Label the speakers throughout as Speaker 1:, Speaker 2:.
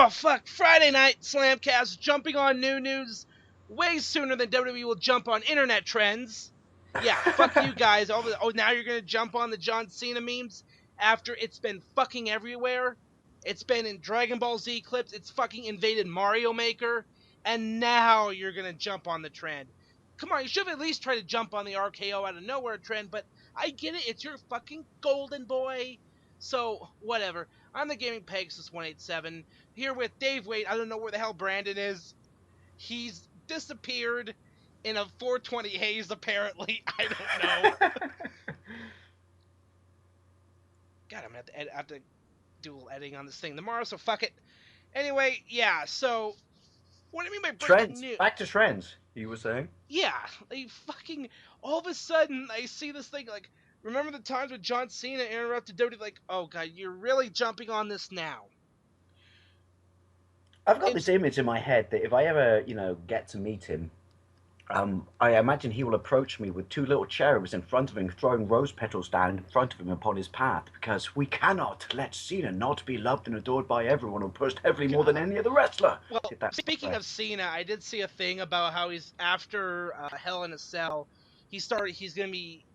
Speaker 1: Oh, fuck. Friday night, Slamcast, jumping on new news way sooner than WWE will jump on internet trends. Yeah, fuck you guys. Oh, now you're going to jump on the John Cena memes after it's been fucking everywhere? It's been in Dragon Ball Z clips. It's fucking invaded Mario Maker. And now you're going to jump on the trend. Come on, you should have at least tried to jump on the RKO out of nowhere trend, but I get it. It's your fucking golden boy. So, whatever. I'm the Gaming Pegasus 187 here with Dave Wade. I don't know where the hell Brandon is. He's disappeared in a 420 haze, apparently. I don't know. God, I'm going to have to do a little editing on this thing tomorrow, so fuck it. Anyway, yeah, so what do you mean by breaking news?
Speaker 2: Back to trends, you were saying?
Speaker 1: Yeah, like fucking all of a sudden I see this thing like, remember the times when John Cena interrupted WWE? Like, oh god, you're really jumping on this now.
Speaker 2: I've got this image in my head that if I ever, get to meet him, I imagine he will approach me with two little cherubs in front of him, throwing rose petals down in front of him upon his path, because we cannot let Cena not be loved and adored by everyone who pushed heavily more than any other wrestler.
Speaker 1: Well, speaking of Cena, I did see a thing about how he's after Hell in a Cell. He's going to be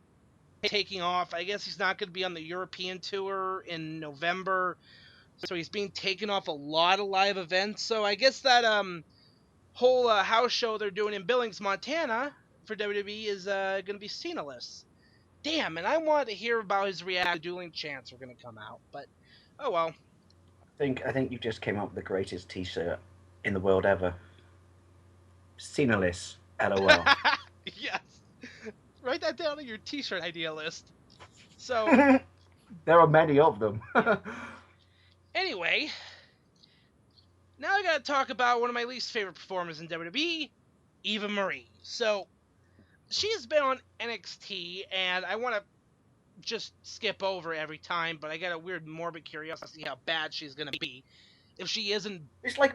Speaker 1: taking off. I guess he's not going to be on the European tour in November, so he's being taken off a lot of live events. So I guess that whole house show they're doing in Billings, Montana for WWE is going to be Cenaless. Damn, and I wanted to hear about his reaction to Dueling Chants were going to come out, but oh well.
Speaker 2: I think you just came up with the greatest t-shirt in the world ever. Cenaless LOL.
Speaker 1: Yes. Write that down on your t-shirt idea list. So
Speaker 2: there are many of them.
Speaker 1: Anyway, now I gotta talk about one of my least favorite performers in WWE, Eva Marie. So, she has been on NXT, and I want to just skip over every time, but I got a weird morbid curiosity to see how bad she's gonna be. If she isn't,
Speaker 2: it's like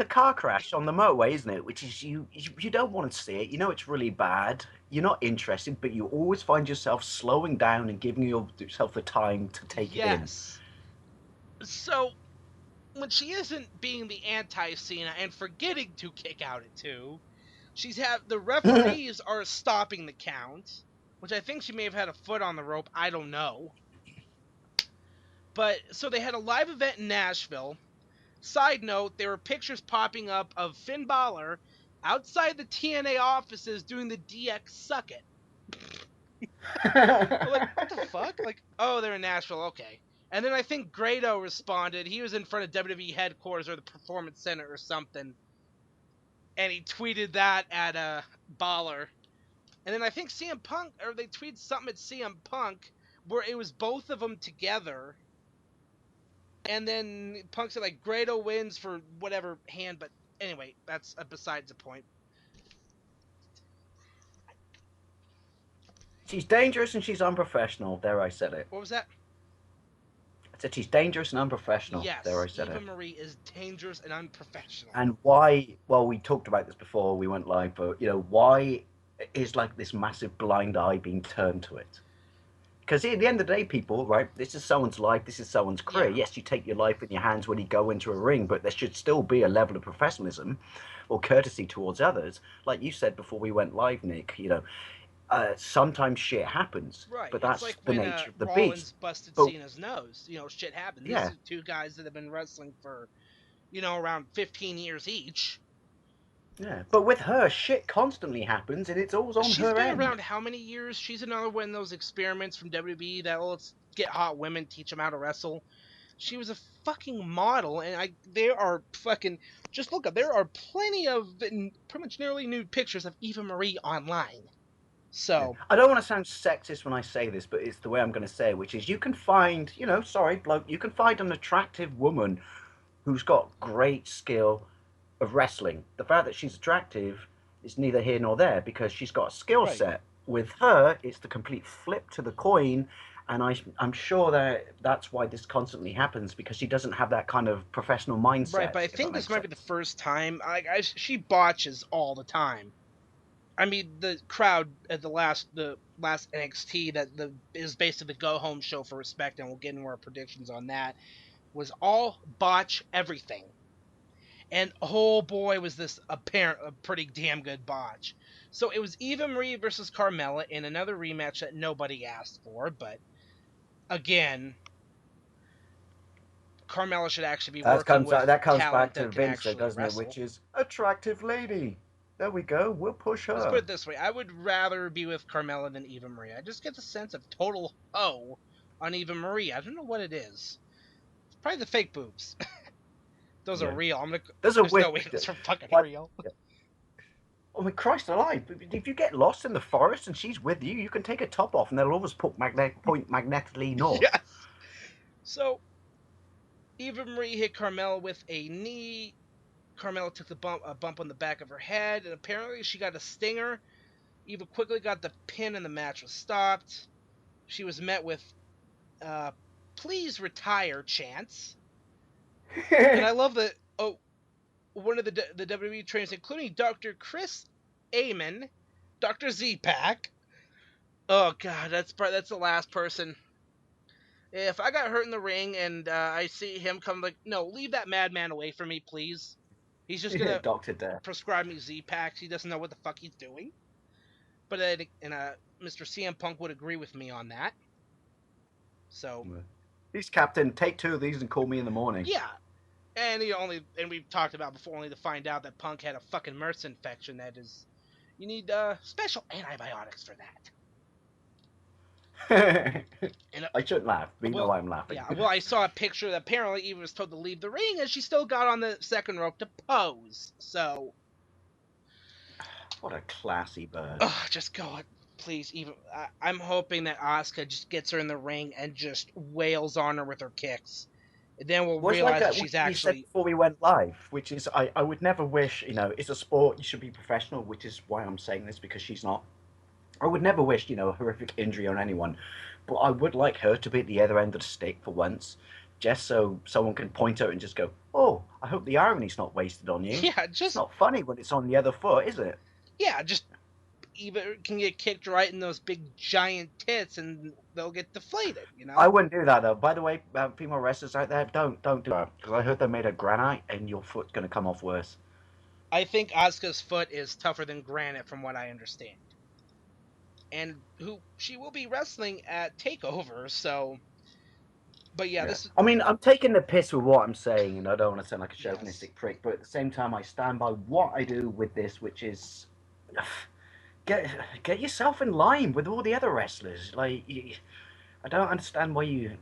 Speaker 2: a car crash on the motorway, isn't it? Which is you don't want to see it. You know it's really bad. You're not interested, but you always find yourself slowing down and giving yourself the time to take it in.
Speaker 1: Yes. So, when she isn't being the anti-Cena and forgetting to kick out at 2, the referees are stopping the count, which I think she may have had a foot on the rope. I don't know. But, so they had a live event in Nashville. Side note, there were pictures popping up of Finn Balor outside the TNA offices doing the DX Suck It. Like, what the fuck? Like, oh, they're in Nashville, okay. And then I think Grado responded. He was in front of WWE headquarters or the Performance Center or something. And he tweeted that at Balor. And then I think CM Punk, or they tweeted something at CM Punk where it was both of them together. And then Punk said, like, Grado wins for whatever hand. But anyway, that's besides the point.
Speaker 2: She's dangerous and she's unprofessional. There, I said it.
Speaker 1: What was that?
Speaker 2: I said she's dangerous and unprofessional.
Speaker 1: Yes,
Speaker 2: there I said
Speaker 1: Eva
Speaker 2: it.
Speaker 1: Marie is dangerous and unprofessional.
Speaker 2: And why? Well, we talked about this before we went live, but why is like this massive blind eye being turned to it? Because at the end of the day, people, right? This is someone's life. This is someone's career. Yeah. Yes, you take your life in your hands when you go into a ring, but there should still be a level of professionalism or courtesy towards others. Like you said before we went live, Nick. Sometimes shit happens,
Speaker 1: right?
Speaker 2: But that's
Speaker 1: like
Speaker 2: the
Speaker 1: when,
Speaker 2: nature of the
Speaker 1: Rollins
Speaker 2: beast.
Speaker 1: Busted Cena's nose. Shit happens.
Speaker 2: Yeah.
Speaker 1: These are two guys that have been wrestling for, around 15 years each.
Speaker 2: Yeah, but with her, shit constantly happens, and it's always on her end.
Speaker 1: She's been around how many years? She's another one of those experiments from WWE that let's get hot women, teach them how to wrestle. She was a fucking model, and there are fucking, just look up, there are plenty of pretty much nearly nude pictures of Eva Marie online. So
Speaker 2: I don't want to sound sexist when I say this, but it's the way I'm going to say it, which is you can find, you can find an attractive woman who's got great skill of wrestling. The fact that she's attractive is neither here nor there because she's got a skill set. With her, it's the complete flip to the coin, and I'm sure that's why this constantly happens because she doesn't have that kind of professional mindset.
Speaker 1: Right, but I think this might be the first time. She botches all the time. I mean, the crowd at the last NXT that is basically the go home show for Respect, and we'll get into our predictions on that. was all botch everything. And oh boy, was this a pretty damn good botch. So it was Eva Marie versus Carmella in another rematch that nobody asked for, but again, Carmella should actually be working with
Speaker 2: That comes back
Speaker 1: talent
Speaker 2: to
Speaker 1: that can
Speaker 2: Vince,
Speaker 1: actually
Speaker 2: doesn't it?
Speaker 1: wrestle.
Speaker 2: Which is attractive lady. There we go. We'll push
Speaker 1: Let's put
Speaker 2: her.
Speaker 1: it this way: I would rather be with Carmella than Eva Marie. I just get the sense of total hoe on Eva Marie. I don't know what it is. It's probably the fake boobs. Those are
Speaker 2: Yeah.
Speaker 1: real.
Speaker 2: There's
Speaker 1: no way those are fucking
Speaker 2: like,
Speaker 1: real.
Speaker 2: oh my Christ alive! If you get lost in the forest and she's with you, you can take her top off, and they'll always point magnetically north.
Speaker 1: Yes. So Eva Marie hit Carmella with a knee. Carmella took a bump on the back of her head, and apparently she got a stinger. Eva quickly got the pin, and the match was stopped. She was met with "Please retire" chants, and I love that. Oh, one of the WWE trainers, including Dr. Chris Amon, Dr. Z-Pack. Oh god, that's the last person. If I got hurt in the ring and I see him come, like, no, leave that madman away from me, please. He's just gonna
Speaker 2: Doctor Death.
Speaker 1: prescribe me Z-Packs. He doesn't know what the fuck he's doing. But Mr. CM Punk would agree with me on that. So
Speaker 2: He's captain. Take 2 of these and call me in the morning.
Speaker 1: yeah, and we've talked about before, only to find out that Punk had a fucking MRSA infection. That is, you need special antibiotics for that. And
Speaker 2: I shouldn't laugh. You know I'm laughing.
Speaker 1: Yeah, well, I saw a picture that apparently Eva was told to leave the ring, and she still got on the second rope to pose. So,
Speaker 2: what a classy bird.
Speaker 1: Just go, please. Eva, I'm hoping that Asuka just gets her in the ring and just wails on her with her kicks. And then we'll realize that she's actually.
Speaker 2: Said before we went live, which is I would never wish. It's a sport. You should be professional, which is why I'm saying this, because she's not. I would never wish, a horrific injury on anyone, but I would like her to be at the other end of the stick for once, just so someone can point out and just go, "Oh, I hope the irony's not wasted on you."
Speaker 1: Yeah,
Speaker 2: it's not funny when it's on the other foot, is it?
Speaker 1: Yeah, just Eva can get kicked right in those big giant tits, and they'll get deflated.
Speaker 2: I wouldn't do that though. By the way, female wrestlers out there, don't do that, because I heard they made of granite, and your foot's gonna come off worse.
Speaker 1: I think Asuka's foot is tougher than granite, from what I understand. And she will be wrestling at Takeover, so. But yeah, this.
Speaker 2: I mean, I'm taking the piss with what I'm saying, and I don't want to sound like a chauvinistic prick, but at the same time, I stand by what I do with this, which is get yourself in line with all the other wrestlers. Like, I don't understand why you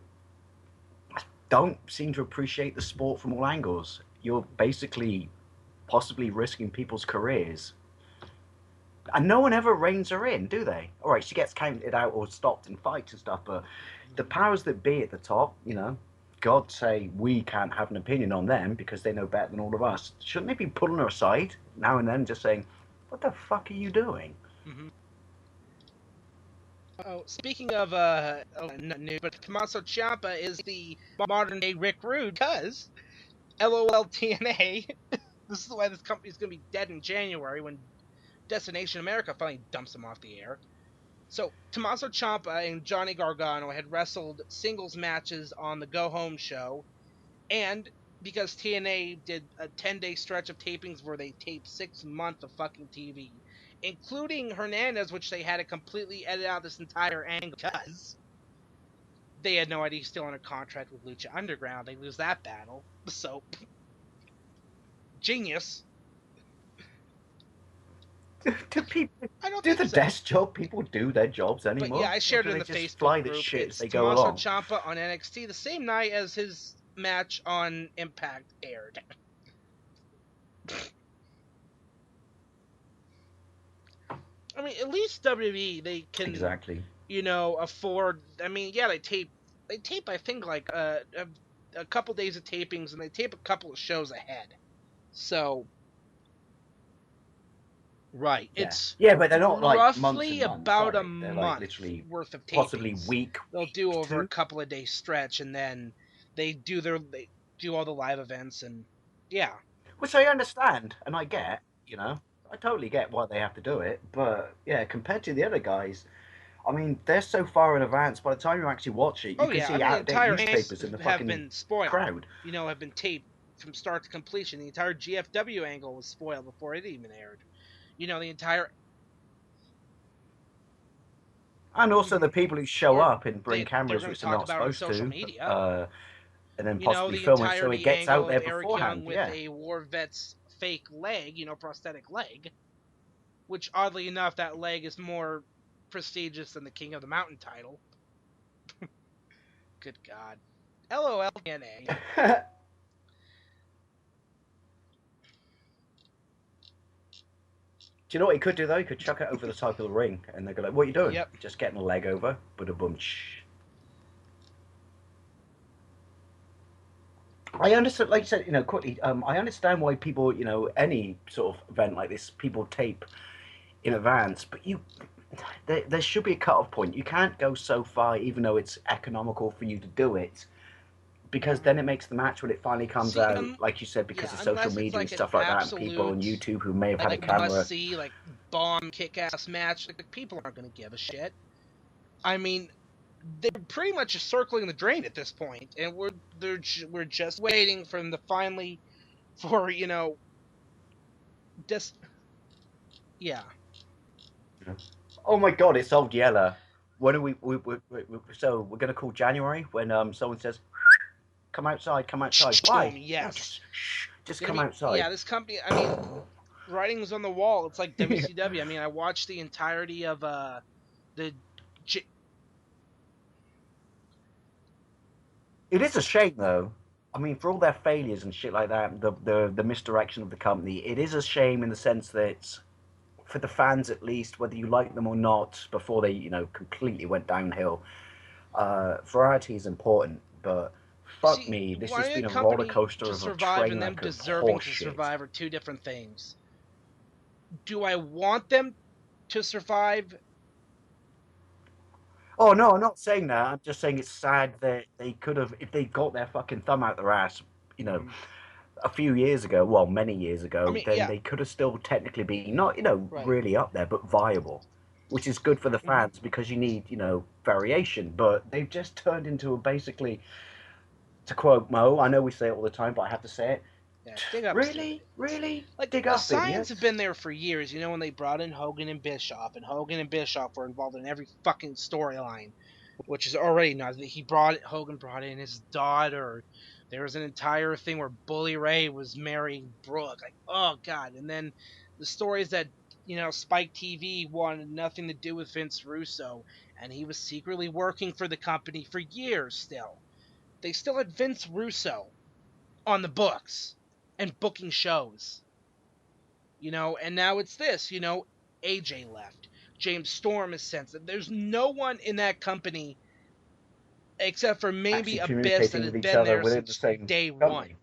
Speaker 2: don't seem to appreciate the sport from all angles. You're basically possibly risking people's careers. And no one ever reins her in, do they? All right, she gets counted out or stopped in fights and stuff, but the powers that be at the top, God say we can't have an opinion on them because they know better than all of us. Shouldn't they be pulling her aside now and then, just saying, "What the fuck are you doing?"
Speaker 1: Mm-hmm. Oh, speaking of new, but Tommaso Ciampa is the modern day Rick Rude, because LOL TNA. This is why this company's gonna be dead in January when Destination America finally dumps him off the air. So Tommaso Ciampa and Johnny Gargano had wrestled singles matches on the Go Home show, and because TNA did a 10-day stretch of tapings where they taped 6 months of fucking TV, including Hernandez, which they had to completely edit out this entire angle because they had no idea he's still under contract with Lucha Underground. They lose that battle. So, genius.
Speaker 2: Do people do the desk job? People do their jobs anymore.
Speaker 1: But yeah, I shared it in the Facebook
Speaker 2: fly
Speaker 1: group.
Speaker 2: Shit
Speaker 1: it's
Speaker 2: as they go along.
Speaker 1: Tommaso Ciampa on NXT the same night as his match on Impact aired. I mean, at least WWE, they can afford. I mean, yeah, they tape. I think like a couple days of tapings, and they tape a couple of shows ahead. So. Right. It's
Speaker 2: but they're not like
Speaker 1: roughly
Speaker 2: months
Speaker 1: about a
Speaker 2: month
Speaker 1: like
Speaker 2: literally
Speaker 1: worth of tapings.
Speaker 2: Possibly week.
Speaker 1: They'll do over a couple of days stretch, and then they do all the live events, and yeah.
Speaker 2: Which I understand and I get, I totally get why they have to do it, but yeah, compared to the other guys, I mean, they're so far in advance. By the time you actually watch it, you
Speaker 1: Oh
Speaker 2: can
Speaker 1: yeah, I
Speaker 2: see
Speaker 1: mean the
Speaker 2: out-of-date
Speaker 1: entire angles
Speaker 2: newspapers in the
Speaker 1: have
Speaker 2: fucking
Speaker 1: been spoiled.
Speaker 2: crowd.
Speaker 1: Have been taped from start to completion. The entire GFW angle was spoiled before it even aired. The entire.
Speaker 2: And also the
Speaker 1: Mhm.
Speaker 2: people who show
Speaker 1: Or
Speaker 2: up and bring
Speaker 1: they're
Speaker 2: cameras,
Speaker 1: going to
Speaker 2: which they're
Speaker 1: talk
Speaker 2: not
Speaker 1: about it on
Speaker 2: supposed
Speaker 1: social
Speaker 2: to,
Speaker 1: media.
Speaker 2: and then possibly
Speaker 1: The
Speaker 2: film it so it
Speaker 1: entirety
Speaker 2: gets
Speaker 1: angle
Speaker 2: out
Speaker 1: of
Speaker 2: there
Speaker 1: Eric Young
Speaker 2: beforehand.
Speaker 1: with
Speaker 2: Yeah.
Speaker 1: a War Vet's fake leg, prosthetic leg, which oddly enough, that leg is more prestigious than the King of the Mountain title. Good God. LOL TNA.
Speaker 2: Do you know what he could do though? He could chuck it over the top of the ring, and they go like, "What are you doing?
Speaker 1: Yep.
Speaker 2: Just getting a leg over." But a bunch. I understand, like you said, quickly. I understand why people, any sort of event like this, people tape in advance. But there should be a cut-off point. You can't go so far, even though it's economical for you to do it, because then it makes the match when it finally comes
Speaker 1: See,
Speaker 2: out, like you said, because
Speaker 1: yeah,
Speaker 2: of social
Speaker 1: unless it's
Speaker 2: media and
Speaker 1: like an
Speaker 2: stuff like that, and people on
Speaker 1: absolute,
Speaker 2: YouTube who may have had a
Speaker 1: must
Speaker 2: camera.
Speaker 1: see, bomb kick ass match, people aren't going to give a shit. I mean, they're pretty much just circling the drain at this point, and we're just waiting for them to finally, for just yeah.
Speaker 2: Oh my God, it's old Yeller. When are so we're gonna call January when someone says, "Come outside, come outside." Why?
Speaker 1: Boom,
Speaker 2: No,
Speaker 1: yes.
Speaker 2: just
Speaker 1: Gonna
Speaker 2: come
Speaker 1: be
Speaker 2: outside.
Speaker 1: this company. I mean, writing's on the wall. It's like
Speaker 2: Yeah.
Speaker 1: WCW. I mean, I watched the entirety of the.
Speaker 2: It is a shame though. I mean, for all their failures and shit like that, the misdirection of the company, it is a shame in the sense that for the fans at least, whether you like them or not, before they completely went downhill, variety is important. But fuck
Speaker 1: See,
Speaker 2: me, this has
Speaker 1: wanting a
Speaker 2: been a roller
Speaker 1: company
Speaker 2: coaster
Speaker 1: to
Speaker 2: of a
Speaker 1: survive
Speaker 2: train
Speaker 1: and them
Speaker 2: wreck of
Speaker 1: deserving to
Speaker 2: horseshit.
Speaker 1: survive are two different things. Do I want them to survive?
Speaker 2: Oh no, I'm not saying that. I'm just saying it's sad that they could have, if they got their fucking thumb out their ass, you know,
Speaker 1: Mhm.
Speaker 2: a few years ago, well, many years
Speaker 1: I
Speaker 2: ago,
Speaker 1: mean,
Speaker 2: then
Speaker 1: yeah,
Speaker 2: they could have still technically been not,
Speaker 1: right.
Speaker 2: really up there, but viable, which is good for the
Speaker 1: Hmm.
Speaker 2: fans because you need, variation. But they've just turned into a basically, to quote Mo, I know we say it all the time, but I have to say it.
Speaker 1: Yeah, dig up
Speaker 2: Really,
Speaker 1: idiots.
Speaker 2: really,
Speaker 1: Like
Speaker 2: dig
Speaker 1: the
Speaker 2: up
Speaker 1: signs have
Speaker 2: idiots.
Speaker 1: been there for years. When they brought in Hogan and Bischoff were involved in every fucking storyline, which is already not. Hogan brought in his daughter. There was an entire thing where Bully Ray was marrying Brooke. Like, oh god! And then the stories that Spike TV wanted nothing to do with Vince Russo, and he was secretly working for the company for years. They still had Vince Russo on the books and booking shows. And now it's this. AJ left. James Storm is since. There's no one in that company except for maybe
Speaker 2: Actually
Speaker 1: Abyss that
Speaker 2: communicating
Speaker 1: has
Speaker 2: with each
Speaker 1: been
Speaker 2: other
Speaker 1: there
Speaker 2: within the
Speaker 1: since
Speaker 2: same
Speaker 1: day one.
Speaker 2: company.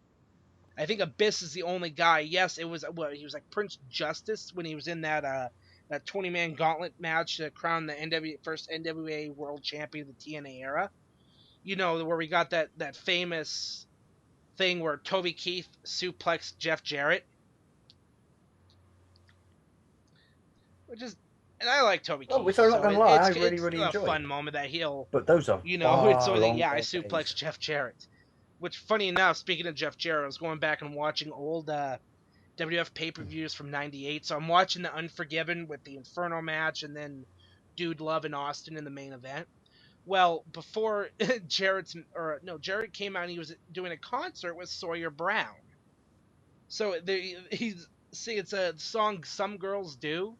Speaker 1: I think Abyss is the only guy. Yes, it was he was like Prince Justice when he was in that 20-man gauntlet match to crown the first NWA World Champion of the TNA era. Where we got that famous thing where Toby Keith suplexed Jeff Jarrett, which is, and I like Toby
Speaker 2: Oh,
Speaker 1: Keith,
Speaker 2: which I'm not
Speaker 1: so
Speaker 2: gonna lie, I really,
Speaker 1: it's
Speaker 2: really
Speaker 1: a fun
Speaker 2: enjoyed.
Speaker 1: moment that he'll,
Speaker 2: But those are
Speaker 1: it's
Speaker 2: far
Speaker 1: always like, yeah, I
Speaker 2: longer days.
Speaker 1: suplexed Jeff Jarrett. Which, funny enough, speaking of Jeff Jarrett, I was going back and watching old WF pay-per-views from '98. So I'm watching the Unforgiven with the Inferno match, and then Dude Love and Austin in the main event. Well, before Jarrett came out, and he was doing a concert with Sawyer Brown. So it's a song Some Girls Do,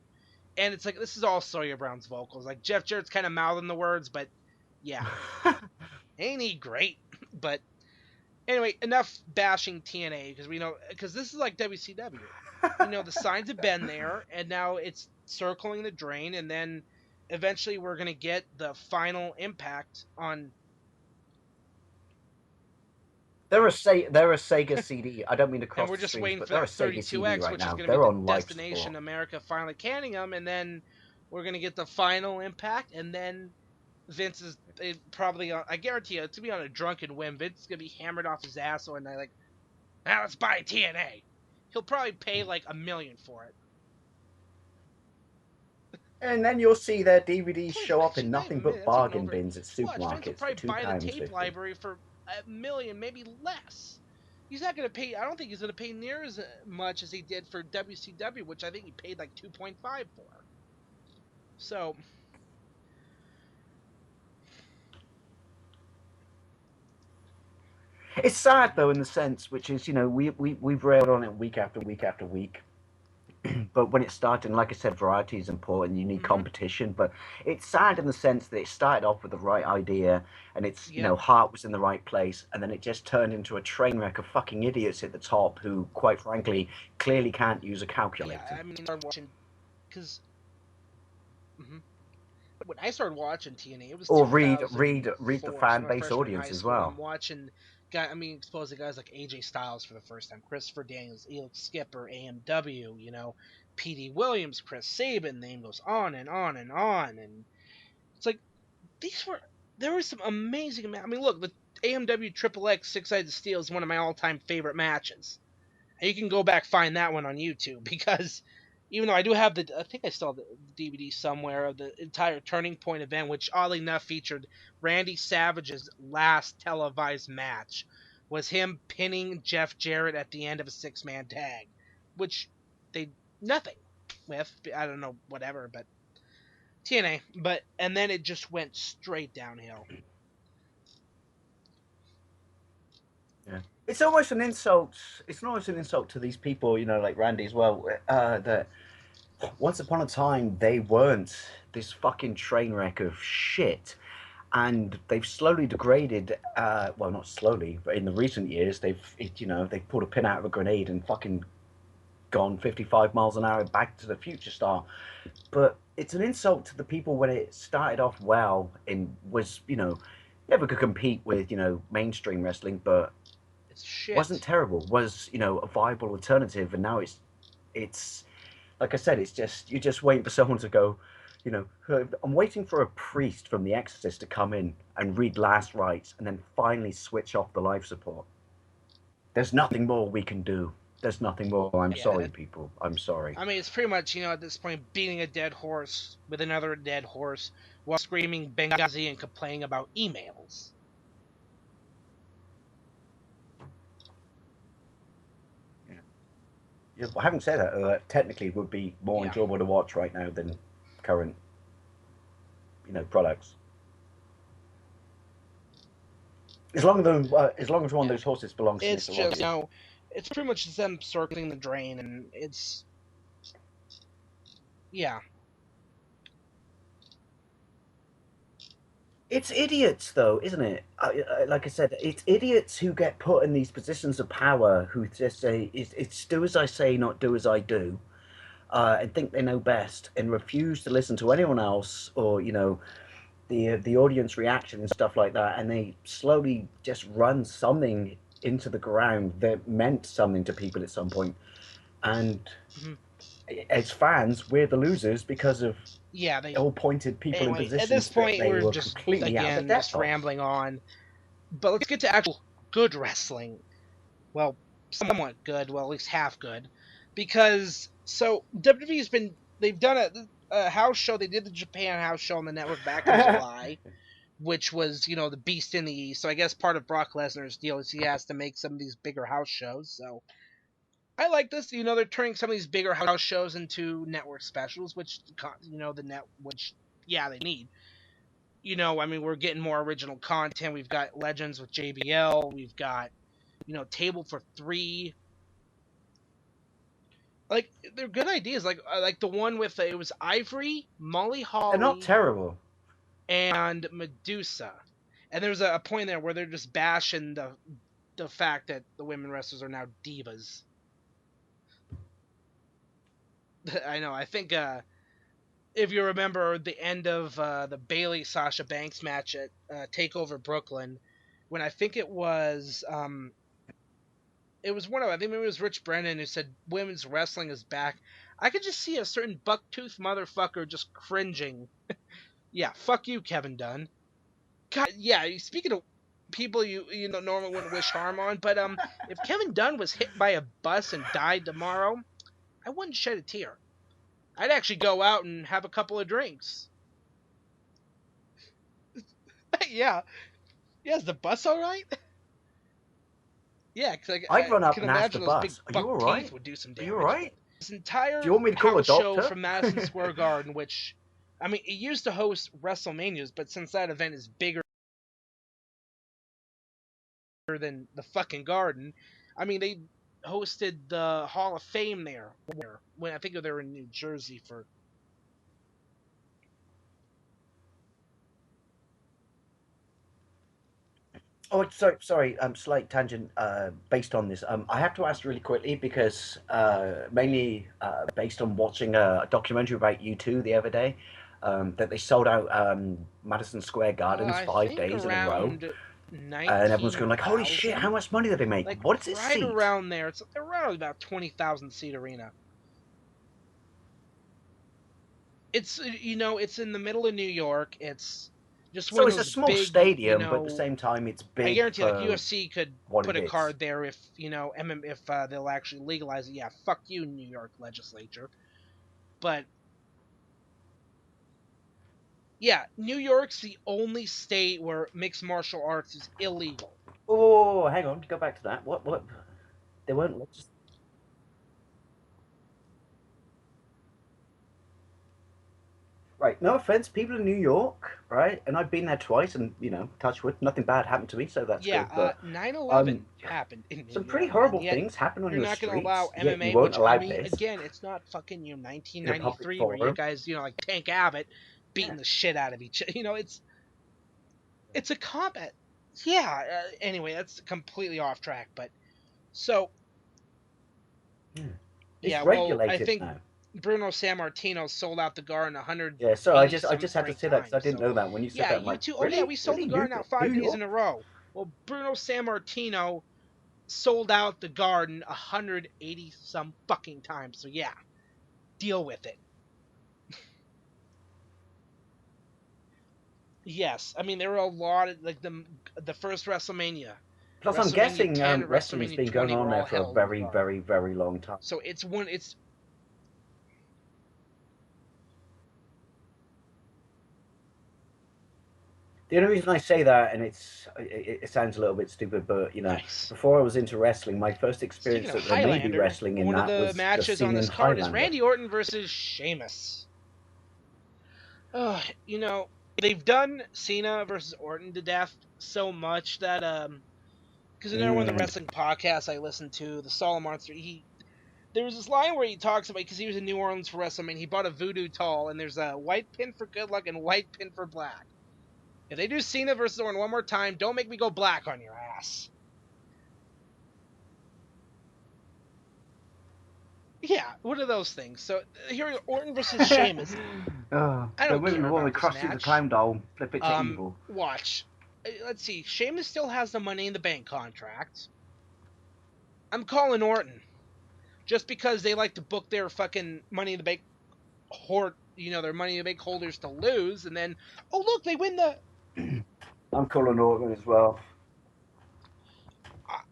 Speaker 1: and it's like this is all Sawyer Brown's vocals. Like Jeff Jarrett's kind of mouthing the words, but yeah, ain't he great? But anyway, enough bashing TNA because this is like WCW. The signs have been there, and now it's circling the drain, and then eventually we're gonna get the final impact on.
Speaker 2: They're a Sega CD. I don't mean to
Speaker 1: And
Speaker 2: cross
Speaker 1: we're
Speaker 2: the
Speaker 1: just
Speaker 2: streams,
Speaker 1: waiting
Speaker 2: but
Speaker 1: for
Speaker 2: they're a
Speaker 1: that
Speaker 2: Sega CD
Speaker 1: 32X,
Speaker 2: right
Speaker 1: which is
Speaker 2: now.
Speaker 1: going to be
Speaker 2: They're
Speaker 1: the
Speaker 2: on life
Speaker 1: Destination
Speaker 2: support.
Speaker 1: America finally canning them, and then we're going to get the final impact, and then Vince is probably I guarantee you, it's going to be on a drunken whim. Vince is going to be hammered off his ass one night, like, let's buy TNA. He'll probably pay like $1 million for it.
Speaker 2: And then you'll see their DVDs
Speaker 1: Plus,
Speaker 2: show up
Speaker 1: actually,
Speaker 2: in
Speaker 1: not
Speaker 2: nothing
Speaker 1: even
Speaker 2: but
Speaker 1: that's even
Speaker 2: bargain
Speaker 1: over.
Speaker 2: bins at
Speaker 1: Watch, Vince will
Speaker 2: supermarkets for
Speaker 1: probably buy the tape
Speaker 2: £2.50.
Speaker 1: library for $1 million, maybe less. He's not gonna pay. I don't think he's gonna pay near as much as he did for WCW, which I think he paid like 2.5 for. So
Speaker 2: It's sad though, in the sense which is, we've railed on it week after week after week. But when it started, and like I said, variety is important. You need
Speaker 1: mm-hmm.
Speaker 2: competition, but it's sad in the sense that it started off with the right idea, and its
Speaker 1: Yep.
Speaker 2: heart was in the right place, and then it just turned into a train wreck of fucking idiots at the top who, quite frankly, clearly can't use a
Speaker 1: Yeah,
Speaker 2: calculator
Speaker 1: I mean, I started watching because when I started watching TNA, it was
Speaker 2: or read the
Speaker 1: 2004, so
Speaker 2: fan
Speaker 1: I'm a
Speaker 2: base
Speaker 1: freshman in
Speaker 2: audience
Speaker 1: high
Speaker 2: as
Speaker 1: school.
Speaker 2: well.
Speaker 1: I'm watching, exposed to guys like AJ Styles for the first time, Christopher Daniels, Elix Skipper, AMW, PD Williams, Chris Sabin. Name goes on and on and on, and it's like these were there was some amazing. I mean, look, the AMW Triple X Six Sided Steel is one of my all-time favorite matches. And you can go back find that one on YouTube because even though I do have I think I still have the DVD somewhere of the entire Turning Point event, which oddly enough featured Randy Savage's last televised match, was him pinning Jeff Jarrett at the end of a 6-man tag, which they nothing with. I don't know, whatever, but TNA. But and then it just went straight downhill.
Speaker 2: Yeah. It's almost an insult. It's almost an insult to these people, like Randy as well, that once upon a time they weren't this fucking train wreck of shit, and they've slowly degraded. Well, not slowly, but in the recent years, they've pulled a pin out of a grenade and fucking gone 55 miles an hour back to the future star. But it's an insult to the people when it started off well and was, never could compete with, mainstream wrestling, but
Speaker 1: It's shit.
Speaker 2: wasn't terrible. Was, a viable alternative, and now it's like I said, it's just you're just waiting for someone to go. I'm waiting for a priest from The Exorcist to come in and read last rites, and then finally switch off the life support. There's nothing more we can do. There's nothing more. I'm
Speaker 1: Yeah,
Speaker 2: sorry, people. I'm sorry.
Speaker 1: I mean, it's pretty much, at this point, beating a dead horse with another dead horse while screaming Benghazi and complaining about emails.
Speaker 2: Yeah, having said that, technically would be more
Speaker 1: Yeah.
Speaker 2: enjoyable to watch right now than current, products. As long as one of those horses belongs to
Speaker 1: It's
Speaker 2: Mr.
Speaker 1: just,
Speaker 2: Rogers.
Speaker 1: it's pretty much just them circling the drain, and yeah.
Speaker 2: It's idiots, though, isn't it? Like I said, it's idiots who get put in these positions of power who just say, it's do as I say, not do as I do, and think they know best and refuse to listen to anyone else or, the audience reaction and stuff like that. And they slowly just run something into the ground that meant something to people at some point. And
Speaker 1: Mhm.
Speaker 2: as fans, we're the losers because of
Speaker 1: Yeah, they.
Speaker 2: all pointed people in
Speaker 1: Anyway, at this
Speaker 2: positions that
Speaker 1: point,
Speaker 2: they
Speaker 1: we're
Speaker 2: were
Speaker 1: just,
Speaker 2: completely out of the
Speaker 1: again, just
Speaker 2: depth of.
Speaker 1: rambling on. But let's get to actual good wrestling. Well, somewhat good. Well, at least half good. Because, so, WWE's been. They've done a house show. They did the Japan house show on the network back in July, which was, the Beast in the East. So I guess part of Brock Lesnar's deal is he has to make some of these bigger house shows. So I like this. They're turning some of these bigger house shows into network specials, which, yeah, they need. I mean, we're getting more original content. We've got Legends with JBL. We've got, Table for Three. Like, they're good ideas. Like the one with it was Ivory, Molly
Speaker 2: They're not
Speaker 1: Holly,
Speaker 2: terrible.
Speaker 1: and Medusa. And there's a point there where they're just bashing the fact that the women wrestlers are now divas. I know. I think if you remember the end of the Bailey Sasha Banks match at Takeover Brooklyn, when I think it was one of I think maybe it was Rich Brennan who said women's wrestling is back. I could just see a certain bucktooth motherfucker just cringing. Yeah, fuck you, Kevin Dunn. God, yeah. Speaking of people you normally wouldn't wish harm on, but if Kevin Dunn was hit by a bus and died tomorrow, I wouldn't shed a tear. I'd actually go out and have a couple of drinks. Yeah. Yeah, is the bus all right? Yeah, because
Speaker 2: I'd
Speaker 1: I
Speaker 2: run up
Speaker 1: can
Speaker 2: and ask the
Speaker 1: imagine those big
Speaker 2: bus, "Are you
Speaker 1: buck
Speaker 2: all
Speaker 1: teeth
Speaker 2: right?
Speaker 1: would do some
Speaker 2: Are you all
Speaker 1: damage. But
Speaker 2: right?
Speaker 1: this
Speaker 2: Do
Speaker 1: entire
Speaker 2: you want me to call a
Speaker 1: house show
Speaker 2: doctor?"
Speaker 1: from Madison Square Garden, which, I mean, it used to host WrestleManias, but since that event is bigger than the fucking Garden, I mean, they hosted the Hall of Fame there when I think they were in New Jersey for.
Speaker 2: Oh, sorry. Slight tangent. Based on this, I have to ask really quickly because mainly based on watching a documentary about U2 the other day, that they sold out Madison Square Gardens
Speaker 1: I
Speaker 2: 5 days in a row,
Speaker 1: around
Speaker 2: and everyone's going like, "Holy shit! How
Speaker 1: 19,000,
Speaker 2: much money did they make?
Speaker 1: like
Speaker 2: What does it
Speaker 1: right
Speaker 2: seat?"
Speaker 1: around there. It's around about 20,000 seat arena. It's it's in the middle of New York. It's just one
Speaker 2: So
Speaker 1: of
Speaker 2: it's a
Speaker 1: those
Speaker 2: small
Speaker 1: big,
Speaker 2: stadium, but at the same time, it's
Speaker 1: I
Speaker 2: big
Speaker 1: guarantee like
Speaker 2: for
Speaker 1: UFC could
Speaker 2: what
Speaker 1: put
Speaker 2: it
Speaker 1: a
Speaker 2: is.
Speaker 1: card there if if they'll actually legalize it. Yeah, fuck you, New York legislature. But yeah, New York's the only state where mixed martial arts is illegal.
Speaker 2: Oh, hang on, go back to that. What? They won't let just. Right, no offense, people in New York, right? And I've been there twice, and touch wood, nothing bad happened to me, so that's
Speaker 1: Yeah,
Speaker 2: good. But
Speaker 1: 9/11
Speaker 2: um,
Speaker 1: happened in New
Speaker 2: some pretty
Speaker 1: York, and
Speaker 2: horrible
Speaker 1: yet
Speaker 2: things happen on
Speaker 1: you're
Speaker 2: your
Speaker 1: not going to allow
Speaker 2: streets, yet you
Speaker 1: MMA,
Speaker 2: won't
Speaker 1: which I
Speaker 2: allow
Speaker 1: mean,
Speaker 2: this
Speaker 1: again, it's not fucking
Speaker 2: in a public
Speaker 1: 1993 where you
Speaker 2: forum.
Speaker 1: guys like Tank Abbott beating the shit out of each. It's a combat. Yeah. Anyway, that's completely off track, but so
Speaker 2: Yeah. It's
Speaker 1: yeah. Well, I
Speaker 2: regulated
Speaker 1: think
Speaker 2: now.
Speaker 1: Bruno Sammartino sold out the Garden
Speaker 2: Yeah, so I
Speaker 1: 180
Speaker 2: just I
Speaker 1: some
Speaker 2: just had to
Speaker 1: straight
Speaker 2: say that because I
Speaker 1: times.
Speaker 2: didn't
Speaker 1: So
Speaker 2: know that. When you said
Speaker 1: yeah,
Speaker 2: that, I'm like,
Speaker 1: you too. Oh yeah,
Speaker 2: really,
Speaker 1: we sold
Speaker 2: really,
Speaker 1: the Garden out
Speaker 2: New
Speaker 1: 5 days
Speaker 2: York?
Speaker 1: in a row. Well, Bruno Sammartino sold out the Garden 180 some fucking times. So yeah, deal with it. Yes, I mean there were a lot of like the first
Speaker 2: Plus, I'm
Speaker 1: WrestleMania
Speaker 2: guessing
Speaker 1: 10,
Speaker 2: wrestling's
Speaker 1: WrestleMania
Speaker 2: been going
Speaker 1: 20
Speaker 2: on
Speaker 1: were
Speaker 2: there
Speaker 1: all
Speaker 2: for a
Speaker 1: held in the
Speaker 2: very,
Speaker 1: Garden.
Speaker 2: very, very long time.
Speaker 1: So it's
Speaker 2: The only reason I say that, and it sounds a little bit stupid, but
Speaker 1: nice.
Speaker 2: before I was into wrestling, my first
Speaker 1: Speaking
Speaker 2: experience
Speaker 1: of
Speaker 2: that there may be
Speaker 1: Highlander,
Speaker 2: wrestling in
Speaker 1: one of
Speaker 2: that
Speaker 1: the
Speaker 2: was just
Speaker 1: matches on
Speaker 2: seeing
Speaker 1: this card is
Speaker 2: Highlander.
Speaker 1: Randy Orton versus Sheamus. They've done Cena versus Orton to death so much that because another one of the
Speaker 2: Mm.
Speaker 1: wrestling podcasts I listened to, the Solid Monster, there was this line where he talks about because he was in New Orleans for WrestleMania, he bought a voodoo doll and there's a white pin for good luck and white pin for black. If they do Cena versus Orton one more time, don't make me go black on your ass. Yeah, one of those things. So here, Orton versus Sheamus.
Speaker 2: Oh,
Speaker 1: I
Speaker 2: they're
Speaker 1: don't
Speaker 2: moving the
Speaker 1: care
Speaker 2: ball
Speaker 1: about
Speaker 2: with
Speaker 1: this
Speaker 2: Krusty the
Speaker 1: match.
Speaker 2: Clown doll, flip it to evil.
Speaker 1: Watch. Let's see. Sheamus still has the Money in the Bank contract. I'm calling Orton just because they like to book their fucking Money in the Bank their Money in the Bank holders to lose, and then look, they win the.
Speaker 2: I'm calling Orton as well.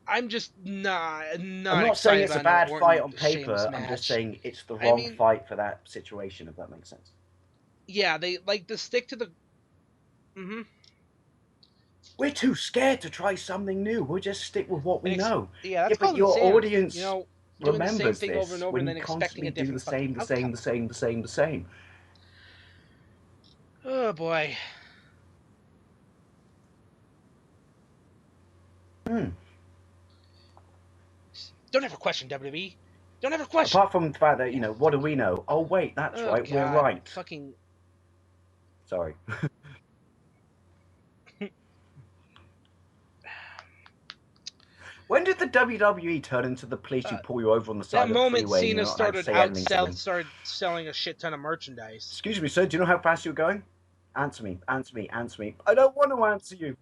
Speaker 1: I'm just not
Speaker 2: I'm not saying
Speaker 1: excited
Speaker 2: it's a
Speaker 1: about no
Speaker 2: bad fight
Speaker 1: Orton
Speaker 2: on
Speaker 1: Sheamus
Speaker 2: paper. I'm just
Speaker 1: match.
Speaker 2: saying it's the
Speaker 1: I
Speaker 2: wrong
Speaker 1: mean,
Speaker 2: fight for that situation, if that makes sense.
Speaker 1: yeah, they like to stick to the. Mm-hmm.
Speaker 2: We're too scared to try something new. We'll just stick with what we know.
Speaker 1: Yeah,
Speaker 2: Yeah,
Speaker 1: that's
Speaker 2: but
Speaker 1: called
Speaker 2: your
Speaker 1: insanity.
Speaker 2: audience
Speaker 1: Doing the same
Speaker 2: remembers
Speaker 1: thing over and
Speaker 2: this
Speaker 1: over
Speaker 2: when
Speaker 1: and
Speaker 2: you
Speaker 1: then expecting
Speaker 2: constantly
Speaker 1: a
Speaker 2: do the
Speaker 1: different fucking
Speaker 2: same, the same,
Speaker 1: outcome.
Speaker 2: the same, the same, the same.
Speaker 1: Oh boy.
Speaker 2: Hmm.
Speaker 1: Don't ever question WWE. Don't ever question.
Speaker 2: Apart from the fact that,
Speaker 1: Yeah,
Speaker 2: what do we know? Oh, wait, that's
Speaker 1: oh
Speaker 2: right, we're
Speaker 1: god,
Speaker 2: right.
Speaker 1: fucking.
Speaker 2: Sorry. When did the WWE turn into the police who pull you over on the
Speaker 1: That
Speaker 2: side of the
Speaker 1: moment
Speaker 2: freeway and
Speaker 1: Cena
Speaker 2: you're not allowed to
Speaker 1: started
Speaker 2: say anything to them?
Speaker 1: started selling a shit ton of merchandise.
Speaker 2: Excuse me, sir, do you know how fast you're going? Answer me, answer me, answer me. I don't want to answer you.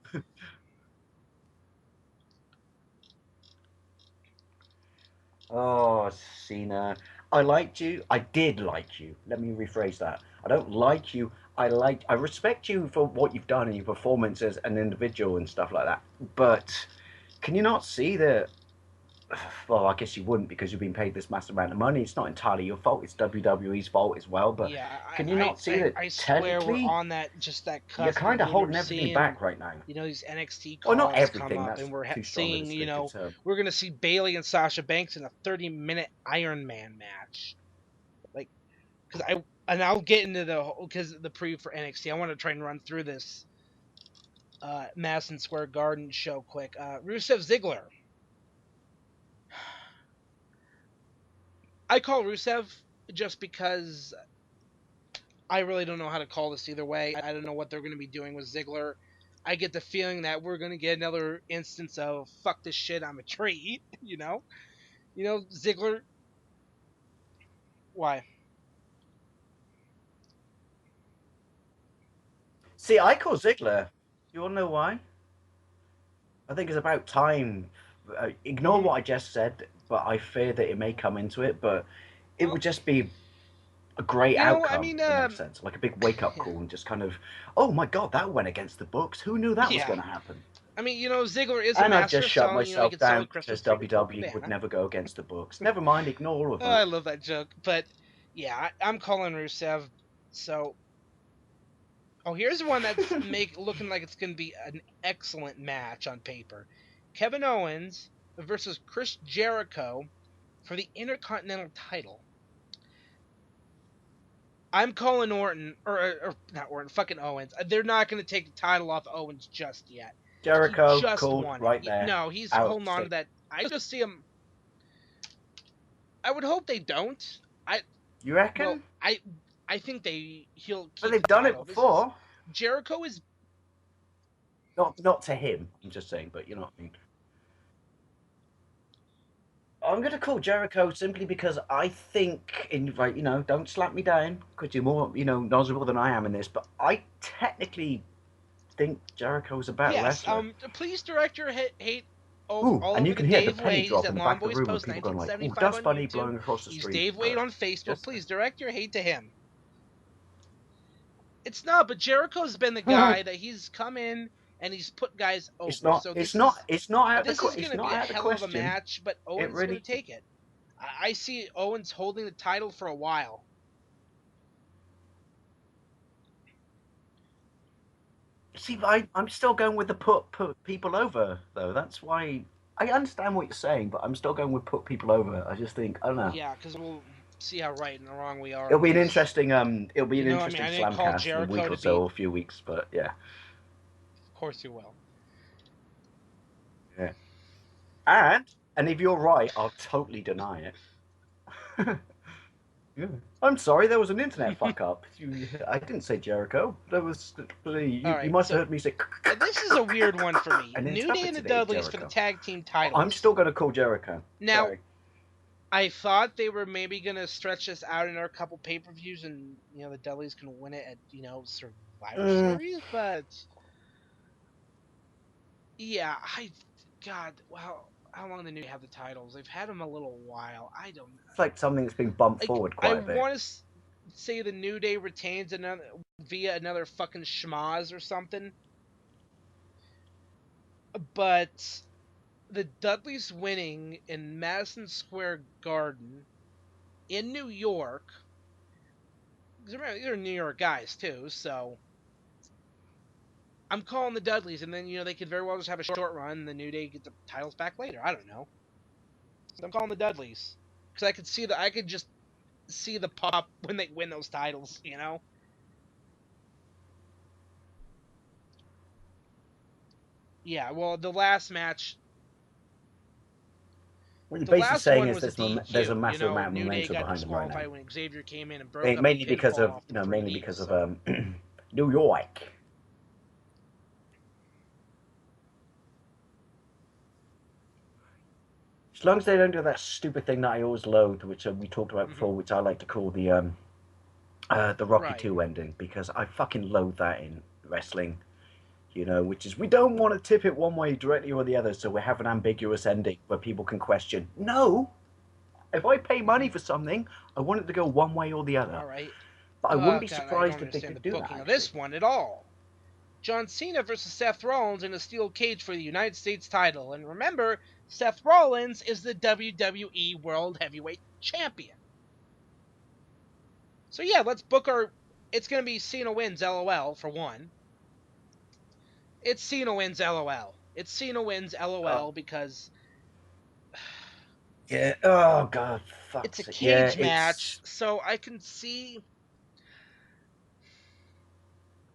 Speaker 2: Oh, Cena. I liked you. I did like you. Let me rephrase that. I don't like you. I respect you for what you've done and your performance as an individual and stuff like that. But can you not see that Well, I guess you wouldn't because you've been paid this massive amount of money. It's not entirely your fault. It's WWE's fault as well. But
Speaker 1: Yeah,
Speaker 2: can you not see that
Speaker 1: I swear we're
Speaker 2: technically
Speaker 1: on that
Speaker 2: you're
Speaker 1: cusp of
Speaker 2: kind of
Speaker 1: when we're
Speaker 2: holding everything
Speaker 1: seeing,
Speaker 2: back right now?
Speaker 1: these NXT
Speaker 2: Well, not
Speaker 1: calls come
Speaker 2: everything.
Speaker 1: up,
Speaker 2: That's
Speaker 1: and we're
Speaker 2: too strong a
Speaker 1: seeing,
Speaker 2: descriptive term.
Speaker 1: we're gonna see Bayley and Sasha Banks in a 30-minute Iron Man match, like, and I'll get into the preview for NXT. I want to try and run through this Madison Square Garden show quick. Rusev Ziggler. I call Rusev just because I really don't know how to call this either way. I don't know what they're going to be doing with Ziggler. I get the feeling that we're going to get another instance of fuck this shit, I'm a tree. Ziggler. Why?
Speaker 2: See, I call Ziggler. You all know why? I think it's about time. Ignore what I just said, but I fear that it may come into it. But it
Speaker 1: Well,
Speaker 2: would just be a great
Speaker 1: I
Speaker 2: outcome,
Speaker 1: mean,
Speaker 2: if that makes sense. Like a big wake up call and just kind of, oh my god, that went against the books. Who knew that was
Speaker 1: yeah.
Speaker 2: going to happen?
Speaker 1: I mean, Ziggler is a
Speaker 2: And I
Speaker 1: master
Speaker 2: just
Speaker 1: of
Speaker 2: shut
Speaker 1: selling. He
Speaker 2: myself
Speaker 1: can sell a
Speaker 2: down
Speaker 1: Christmas
Speaker 2: because
Speaker 1: tree with Colt
Speaker 2: WWE would
Speaker 1: Cabana.
Speaker 2: never go against the books. Never mind, ignore all of
Speaker 1: Oh, I
Speaker 2: that.
Speaker 1: love that joke. But yeah, I'm calling Rusev. So, here's one that's looking like it's going to be an excellent match on paper. Kevin Owens versus Chris Jericho for the Intercontinental title. I'm calling Orton, or not Orton, fucking Owens. They're not going to take the title off Owens just yet. He
Speaker 2: Jericho
Speaker 1: just
Speaker 2: called
Speaker 1: won
Speaker 2: right
Speaker 1: it.
Speaker 2: there.
Speaker 1: No, he's
Speaker 2: Out
Speaker 1: holding on to
Speaker 2: state.
Speaker 1: that. I just see him. I would hope they don't. I
Speaker 2: You
Speaker 1: well,
Speaker 2: reckon?
Speaker 1: I think he'll
Speaker 2: But
Speaker 1: keep
Speaker 2: they've
Speaker 1: the
Speaker 2: done it
Speaker 1: title.
Speaker 2: before.
Speaker 1: Jericho is.
Speaker 2: Not to him. I'm just saying, but you know what I mean. I'm going to call Jericho simply because I think, don't slap me down because you're more, knowledgeable than I am in this, but I technically think Jericho's a better
Speaker 1: Yes.
Speaker 2: wrestler.
Speaker 1: Please direct your hate all
Speaker 2: Ooh, and you
Speaker 1: over to
Speaker 2: can hear the
Speaker 1: Dave
Speaker 2: penny
Speaker 1: Wade. He's
Speaker 2: drop in
Speaker 1: at
Speaker 2: the
Speaker 1: Long
Speaker 2: back of the
Speaker 1: Boys
Speaker 2: room and
Speaker 1: Post
Speaker 2: people going like, ooh,
Speaker 1: 1975
Speaker 2: dust
Speaker 1: on
Speaker 2: bunny
Speaker 1: YouTube.
Speaker 2: blowing across the
Speaker 1: He's
Speaker 2: street.
Speaker 1: Dave Wade on Facebook.
Speaker 2: Just
Speaker 1: Please direct your hate to him. It's not, but Jericho's been the guy that he's come in and he's put guys
Speaker 2: it's
Speaker 1: over.
Speaker 2: not,
Speaker 1: So
Speaker 2: it's not, it's not out
Speaker 1: this is
Speaker 2: it's
Speaker 1: going to
Speaker 2: not
Speaker 1: be a
Speaker 2: out of the
Speaker 1: hell of a
Speaker 2: question.
Speaker 1: match, but
Speaker 2: It
Speaker 1: Owens is going
Speaker 2: really,
Speaker 1: to take it. I see Owens holding the title for a while.
Speaker 2: see, I'm still going with the put people over though. That's why I understand what you're saying, but I'm still going with put people over. I just think I don't know.
Speaker 1: Yeah, because we'll see how right and wrong we are
Speaker 2: It'll
Speaker 1: on
Speaker 2: be an
Speaker 1: this.
Speaker 2: interesting
Speaker 1: I didn't call
Speaker 2: Slamcast in a
Speaker 1: Jericho
Speaker 2: week
Speaker 1: to
Speaker 2: or so,
Speaker 1: beat.
Speaker 2: or a few weeks, but yeah.
Speaker 1: Of course you will.
Speaker 2: Yeah. And if you're right, I'll totally deny it. Yeah. I'm sorry, there was an internet fuck up. I didn't say Jericho. There was
Speaker 1: All
Speaker 2: you
Speaker 1: right,
Speaker 2: must
Speaker 1: so
Speaker 2: have heard me say
Speaker 1: this is a weird one for me.
Speaker 2: and
Speaker 1: New Day and the
Speaker 2: interpreted it as
Speaker 1: Dudleys for the
Speaker 2: Jericho.
Speaker 1: tag team
Speaker 2: I'm
Speaker 1: titles.
Speaker 2: still going to call Jericho.
Speaker 1: Now,
Speaker 2: Sorry.
Speaker 1: I thought they were maybe gonna stretch this out in a couple pay-per-views, and the Dudleys can win it at Survivor Series, but yeah, God, wow, how long do they have the titles? They've had them a little while. I don't
Speaker 2: It's like something that's been bumped
Speaker 1: like.
Speaker 2: forward
Speaker 1: I
Speaker 2: quite a bit.
Speaker 1: want to say the New Day retains via another fucking schmaz or something, but the Dudleys winning in Madison Square Garden in New York. Because remember, these are New York guys too, so I'm calling the Dudleys, and then they could very well just have a short run, and the New Day get the titles back later. I don't know. So I'm calling the Dudleys because I could just see the pop when they win those titles. Yeah. Well, the last match.
Speaker 2: What you're
Speaker 1: The
Speaker 2: basically
Speaker 1: last
Speaker 2: saying
Speaker 1: one
Speaker 2: is
Speaker 1: was a
Speaker 2: there's a
Speaker 1: DQ.
Speaker 2: massive amount of
Speaker 1: New Day
Speaker 2: momentum
Speaker 1: got
Speaker 2: behind them right now.
Speaker 1: disqualified when Xavier came in and broke up
Speaker 2: Mainly
Speaker 1: a
Speaker 2: because
Speaker 1: pinfall
Speaker 2: of
Speaker 1: off the 3D.
Speaker 2: mainly because of New York. As long as they don't do that stupid thing that I always loathe, which we talked about before, which I like to call the Rocky
Speaker 1: Right.
Speaker 2: 2 ending, because I fucking loathe that in wrestling. Which is we don't want to tip it one way directly or the other, so we have an ambiguous ending where people can question. No, if I pay money for something, I want it to go one way or the other.
Speaker 1: All right.
Speaker 2: But I wouldn't be
Speaker 1: God, I don't
Speaker 2: surprised if they
Speaker 1: understand
Speaker 2: could
Speaker 1: the
Speaker 2: do that.
Speaker 1: booking of
Speaker 2: Actually.
Speaker 1: this one at all. John Cena versus Seth Rollins in a steel cage for the United States title. And remember, Seth Rollins is the WWE World Heavyweight Champion. So yeah, let's book our... It's going to be Cena wins LOL for one. It's Cena wins LOL. It's Cena wins LOL because...
Speaker 2: Yeah. Oh God.
Speaker 1: It's a
Speaker 2: Fuck it. Yeah.
Speaker 1: cage match, so I can see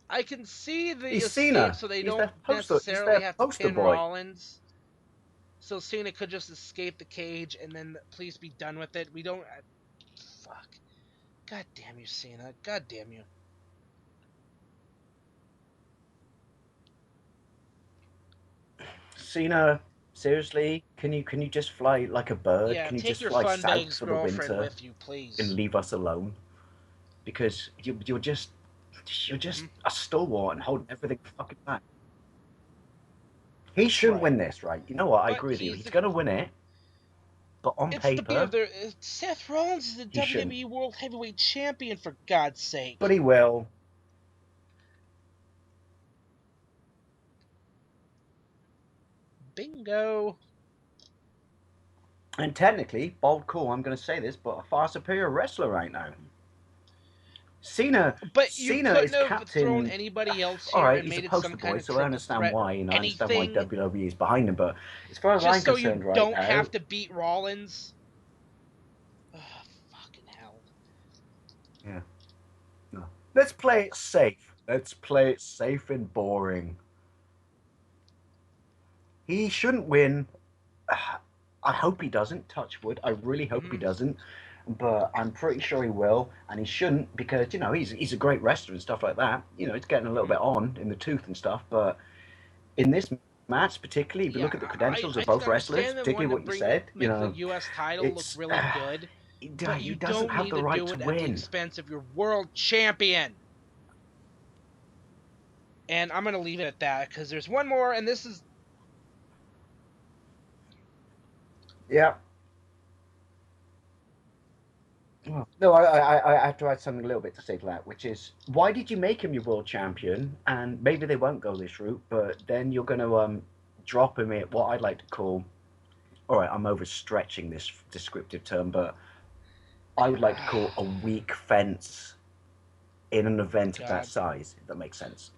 Speaker 1: the
Speaker 2: He's
Speaker 1: escape,
Speaker 2: Cena.
Speaker 1: so they
Speaker 2: He's
Speaker 1: don't
Speaker 2: their poster. He's
Speaker 1: necessarily
Speaker 2: their
Speaker 1: have to
Speaker 2: poster
Speaker 1: pin
Speaker 2: boy.
Speaker 1: Rollins. So Cena could just escape the cage and then please be done with it. We don't... Fuck. God damn you, Cena. God damn you.
Speaker 2: Cena, seriously, can you just fly like a bird?
Speaker 1: Yeah,
Speaker 2: Can you
Speaker 1: take
Speaker 2: just
Speaker 1: your
Speaker 2: fly
Speaker 1: fun
Speaker 2: south
Speaker 1: bags
Speaker 2: for the
Speaker 1: girlfriend
Speaker 2: winter
Speaker 1: with you,
Speaker 2: and
Speaker 1: please.
Speaker 2: leave us alone? Because you're just a stalwart and holding everything fucking back. He shouldn't
Speaker 1: Right.
Speaker 2: win this, right? You know what? I
Speaker 1: But
Speaker 2: agree with you. He's gonna win it, but on
Speaker 1: it's the
Speaker 2: paper,
Speaker 1: Seth Rollins is the
Speaker 2: he shouldn't.
Speaker 1: WWE World Heavyweight Champion, for God's sake.
Speaker 2: But he will.
Speaker 1: Bingo.
Speaker 2: And technically, bold call. I'm gonna say this, but a far superior wrestler right now. Cena,
Speaker 1: But you
Speaker 2: Cena
Speaker 1: couldn't
Speaker 2: is
Speaker 1: have thrown
Speaker 2: captain.
Speaker 1: anybody else
Speaker 2: All
Speaker 1: here
Speaker 2: right,
Speaker 1: and
Speaker 2: he's a
Speaker 1: made it some
Speaker 2: poster
Speaker 1: kind
Speaker 2: boy,
Speaker 1: of
Speaker 2: so I
Speaker 1: triple
Speaker 2: understand
Speaker 1: threat or
Speaker 2: why. You know, I understand why
Speaker 1: anything,
Speaker 2: WWE is behind him. But as far as I'm
Speaker 1: just so you
Speaker 2: concerned, right
Speaker 1: don't
Speaker 2: now,
Speaker 1: have to beat Rollins. Ugh, fucking hell.
Speaker 2: yeah, no. Let's play it safe. Let's play it safe and boring. He shouldn't win. I hope he doesn't. Touch wood. I really hope he
Speaker 1: Mm-hmm.
Speaker 2: doesn't. But I'm pretty sure he will, and he shouldn't because he's a great wrestler and stuff like that. It's getting a little
Speaker 1: Mm-hmm.
Speaker 2: bit on in the tooth and stuff. But in this match, particularly, if you
Speaker 1: Yeah,
Speaker 2: look at the credentials
Speaker 1: I
Speaker 2: of
Speaker 1: can
Speaker 2: both wrestlers,
Speaker 1: understand them
Speaker 2: particularly
Speaker 1: wanting
Speaker 2: what
Speaker 1: to
Speaker 2: you said,
Speaker 1: make the U.S. title look
Speaker 2: it's
Speaker 1: really good, but
Speaker 2: he
Speaker 1: you
Speaker 2: doesn't
Speaker 1: don't
Speaker 2: have
Speaker 1: need
Speaker 2: the
Speaker 1: to
Speaker 2: right
Speaker 1: do
Speaker 2: to
Speaker 1: it at the
Speaker 2: win.
Speaker 1: expense of your world champion. And I'm going to leave it at that because there's one more, and this is...
Speaker 2: Yeah. No, I have to add something a little bit to say to that, which is why did you make him your world champion? And maybe they won't go this route, but then you're going to drop him at what I'd like to call, all right, I'm overstretching this descriptive term, but I would like to call a weak fence in an event of that
Speaker 1: God.
Speaker 2: size, if that makes sense.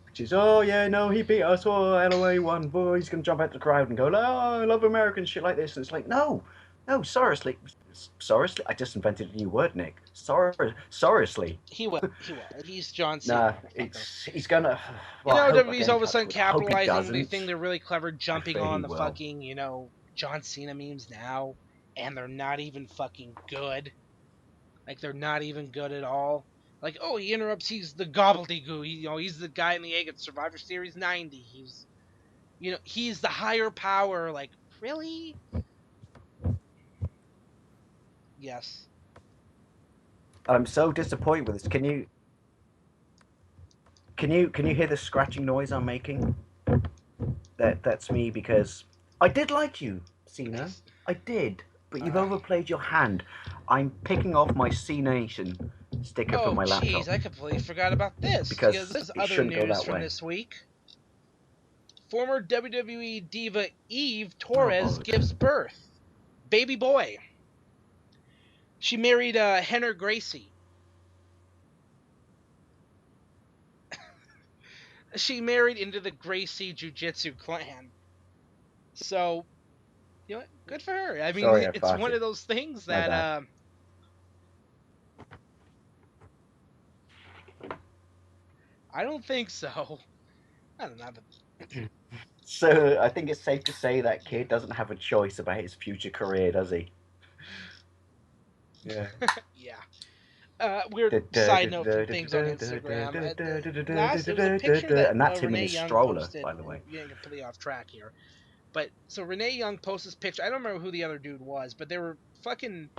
Speaker 2: Which is, oh yeah, no, he beat us, oh, LOA won, boy, he's going to jump out the crowd and go, oh, I love Americans, shit like this. And it's like, no, seriously, I just invented a new word, Nick. Seriously.
Speaker 1: He will. He will. He's John
Speaker 2: Nah,
Speaker 1: Cena, motherfucker.
Speaker 2: he's gonna.
Speaker 1: You
Speaker 2: Well, I
Speaker 1: know,
Speaker 2: hope
Speaker 1: WWE's
Speaker 2: again,
Speaker 1: all of a
Speaker 2: touch
Speaker 1: sudden
Speaker 2: wood. I hope he
Speaker 1: capitalizing. They think
Speaker 2: doesn't.
Speaker 1: they're really clever
Speaker 2: I
Speaker 1: jumping
Speaker 2: fear he
Speaker 1: on the
Speaker 2: will.
Speaker 1: fucking, John Cena memes now. And they're not even fucking good. Like, they're not even good at all. Like, oh, he interrupts, he's the gobbledygoo. He's the guy in the egg at Survivor Series 90. He's the higher power. Like, really? Yes.
Speaker 2: I'm so disappointed with this. Can you hear the scratching noise I'm making? That's me because I did like you, Cena.
Speaker 1: Nice.
Speaker 2: I did, but you've overplayed your hand. I'm picking off my C Nation sticker from
Speaker 1: Oh,
Speaker 2: my
Speaker 1: jeez,
Speaker 2: laptop
Speaker 1: I completely forgot about this. Because
Speaker 2: because
Speaker 1: this is
Speaker 2: it
Speaker 1: other
Speaker 2: shouldn't go
Speaker 1: news
Speaker 2: that
Speaker 1: from
Speaker 2: way.
Speaker 1: this week. Former WWE diva Eve
Speaker 2: Oh,
Speaker 1: Torres
Speaker 2: bollocks.
Speaker 1: gives birth. Baby boy. She married Henner Gracie. She married into the Gracie Jiu-Jitsu clan. So, good for her. I mean,
Speaker 2: Sorry, I
Speaker 1: it's one
Speaker 2: farted.
Speaker 1: of those things
Speaker 2: My
Speaker 1: that
Speaker 2: bad.
Speaker 1: I don't think so. I don't know.
Speaker 2: So I think it's safe to say that kid doesn't have a choice about his future career, does he? Yeah.
Speaker 1: Yeah. Weird side note from things on Instagram. Last, it was a picture that
Speaker 2: And that's him in
Speaker 1: Renee
Speaker 2: his
Speaker 1: Young
Speaker 2: stroller,
Speaker 1: posted.
Speaker 2: by the way.
Speaker 1: We're getting completely off track here. But so Renee Young posted this picture. I don't remember who the other dude was, but they were fucking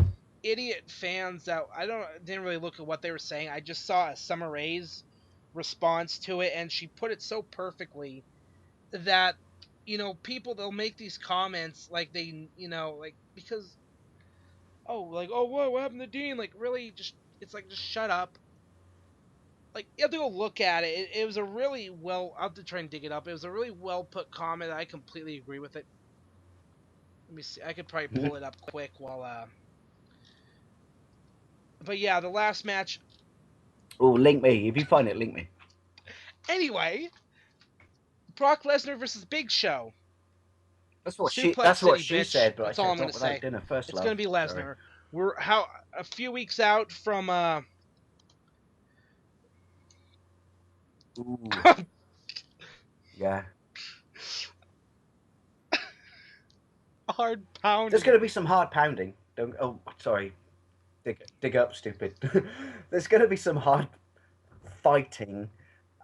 Speaker 1: idiot fans that didn't really look at what they were saying. I just saw a Summer Rae's response to it, and she put it so perfectly that people, they'll make these comments like they like, because what happened to Dean, like, really, just, it's like, just shut up. like you have to go look at it. It was a really well. I'll have to try and dig it up. It was a really well put comment. I completely agree with it. Let me see. I could probably pull it up quick while. But yeah, the last match.
Speaker 2: Oh, link me if you find it. Link me.
Speaker 1: Anyway, Brock Lesnar versus Big Show.
Speaker 2: That's what
Speaker 1: Suplex City,
Speaker 2: she
Speaker 1: bitch.
Speaker 2: said. But I
Speaker 1: That's all
Speaker 2: said
Speaker 1: I'm gonna
Speaker 2: not without
Speaker 1: say.
Speaker 2: dinner first.
Speaker 1: It's
Speaker 2: Love.
Speaker 1: gonna be
Speaker 2: Sorry.
Speaker 1: Lesnar. We're a few weeks out from
Speaker 2: Ooh. Yeah.
Speaker 1: hard pound.
Speaker 2: There's going to be some hard pounding. Don't. Oh, sorry. Dig up, stupid. There's going to be some hard fighting,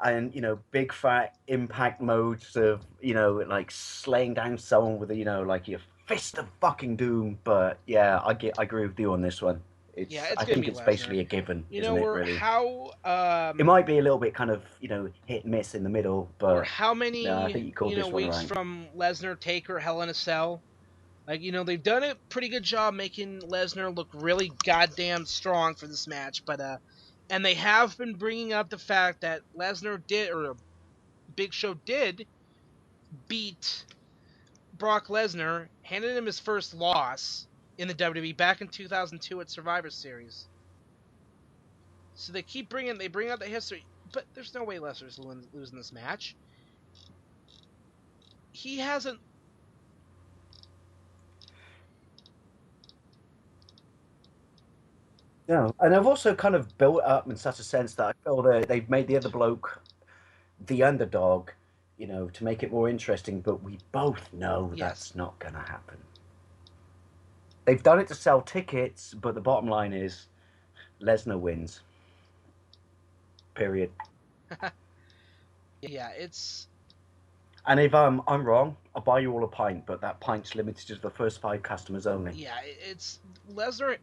Speaker 2: and big fat impact modes of like slaying down someone with like your fist of fucking doom. But yeah, I agree with you on this one.
Speaker 1: Yeah, it's
Speaker 2: I
Speaker 1: gonna
Speaker 2: think
Speaker 1: be
Speaker 2: it's
Speaker 1: Lesnar.
Speaker 2: basically a given, isn't it? Really. It might be a little bit kind of hit and miss in the middle, but
Speaker 1: we're how
Speaker 2: no, I
Speaker 1: many
Speaker 2: think you called this one
Speaker 1: weeks
Speaker 2: right.
Speaker 1: from Lesnar Taker Hell in a Cell. Like, they've done a pretty good job making Lesnar look really goddamn strong for this match, but and they have been bringing up the fact that Big Show did beat Brock Lesnar, handed him his first loss in the WWE back in 2002 at Survivor Series. So they bring up the history, but there's no way Lesnar's losing this match. He hasn't.
Speaker 2: No, and I've also kind of built up in such a sense that I feel that they've made the other bloke the underdog, to make it more interesting. But we both know that's not going to happen. They've done it to sell tickets, but the bottom line is Lesnar wins. Period.
Speaker 1: Yeah, it's.
Speaker 2: And if I'm wrong, I'll buy you all a pint, but that pint's limited to the first 5 customers only.
Speaker 1: Yeah, it's Lesnar.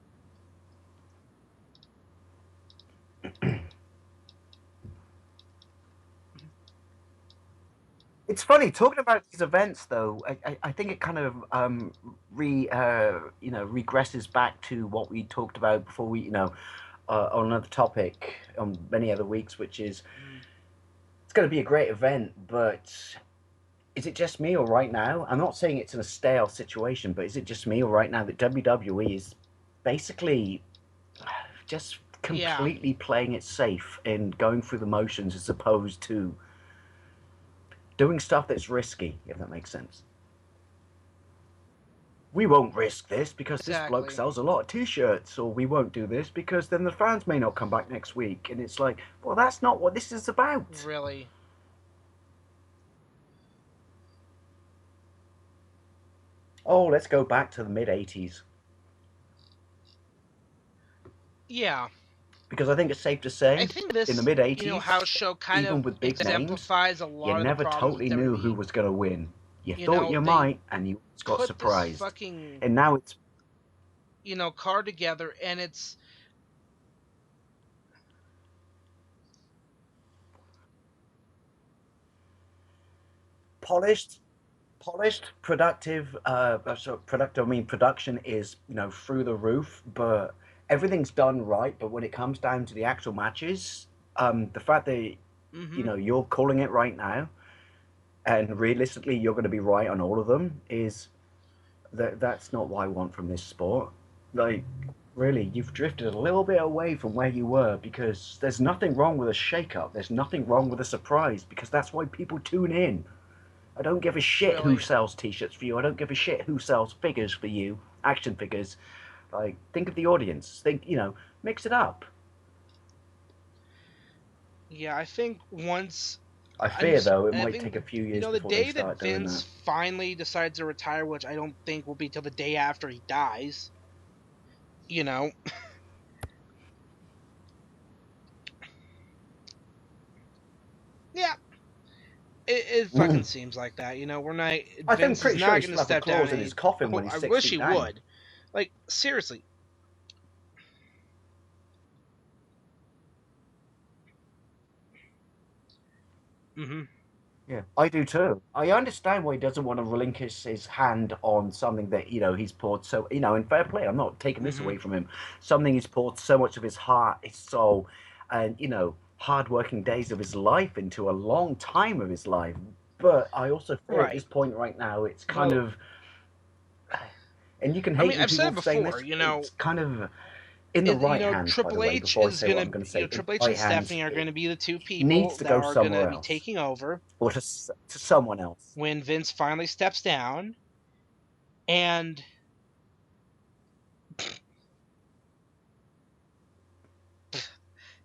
Speaker 2: It's funny talking about these events, though. I think it kind of regresses back to what we talked about before we on another topic on many other weeks, which is it's going to be a great event, but is it just me or right now? I'm not saying it's in a stale situation, but is it just me or right now that WWE is basically just completely playing it safe and going through the motions as opposed to doing stuff that's risky, if that makes sense. We won't risk this because this bloke sells a lot of t-shirts, or we won't do this because then the fans may not come back next week. And it's like, well, that's not what this is about.
Speaker 1: Really?
Speaker 2: Oh, let's go back to the mid-'80s.
Speaker 1: Yeah.
Speaker 2: Because I think it's safe to say,
Speaker 1: I think this,
Speaker 2: in the mid-'80s,
Speaker 1: house show kind
Speaker 2: even
Speaker 1: of
Speaker 2: with big
Speaker 1: exemplifies
Speaker 2: names,
Speaker 1: a lot
Speaker 2: you
Speaker 1: of
Speaker 2: never
Speaker 1: the problems
Speaker 2: totally
Speaker 1: with
Speaker 2: knew
Speaker 1: WWE.
Speaker 2: who was going to win. You thought you might, and you got surprised. And now it's
Speaker 1: card together, and it's
Speaker 2: polished, productive. Production is through the roof, but everything's done right. But when it comes down to the actual matches, the fact that you're calling it right now, and realistically you're going to be right on all of them, is that's not what I want from this sport. Like, really, you've drifted a little bit away from where you were, because there's nothing wrong with a shake-up. There's nothing wrong with a surprise, because that's why people tune in. I don't give a shit who sells t-shirts for you. I don't give a shit who sells figures for you, action figures. Like, think of the audience. Think, mix it up.
Speaker 1: Yeah, I think once...
Speaker 2: I fear, though, it might take a few years before they start doing that.
Speaker 1: The day that Vince finally decides to retire, which I don't think will be till the day after he dies, Yeah. It fucking seems like that, We're not. Vince is not going to step down
Speaker 2: in his coffin when he's 6 feet
Speaker 1: I wish he
Speaker 2: down.
Speaker 1: would. Like, seriously.
Speaker 2: Yeah, I do too. I understand why he doesn't want to relinquish his hand on something that he's poured so in fair play. I'm not taking this away from him. Something he's poured so much of his heart, his soul, and hard-working days of his life into a long time of his life. But I also feel at this
Speaker 1: Right.
Speaker 2: point right now, it's kind
Speaker 1: Well,
Speaker 2: of, and you can
Speaker 1: I
Speaker 2: hate
Speaker 1: mean,
Speaker 2: me
Speaker 1: I've said
Speaker 2: people
Speaker 1: it
Speaker 2: for saying
Speaker 1: before.
Speaker 2: this, it's kind of in the
Speaker 1: You
Speaker 2: right
Speaker 1: know,
Speaker 2: hands, by the
Speaker 1: Triple
Speaker 2: way,
Speaker 1: H
Speaker 2: before I
Speaker 1: is
Speaker 2: say what
Speaker 1: gonna,
Speaker 2: I'm going to say. In
Speaker 1: Triple
Speaker 2: the
Speaker 1: H and
Speaker 2: right hands,
Speaker 1: Stephanie are
Speaker 2: it
Speaker 1: gonna be the two
Speaker 2: needs
Speaker 1: people
Speaker 2: to
Speaker 1: that
Speaker 2: go
Speaker 1: are gonna
Speaker 2: somewhere
Speaker 1: be
Speaker 2: else
Speaker 1: taking over
Speaker 2: or to someone else.
Speaker 1: when Vince finally steps down, and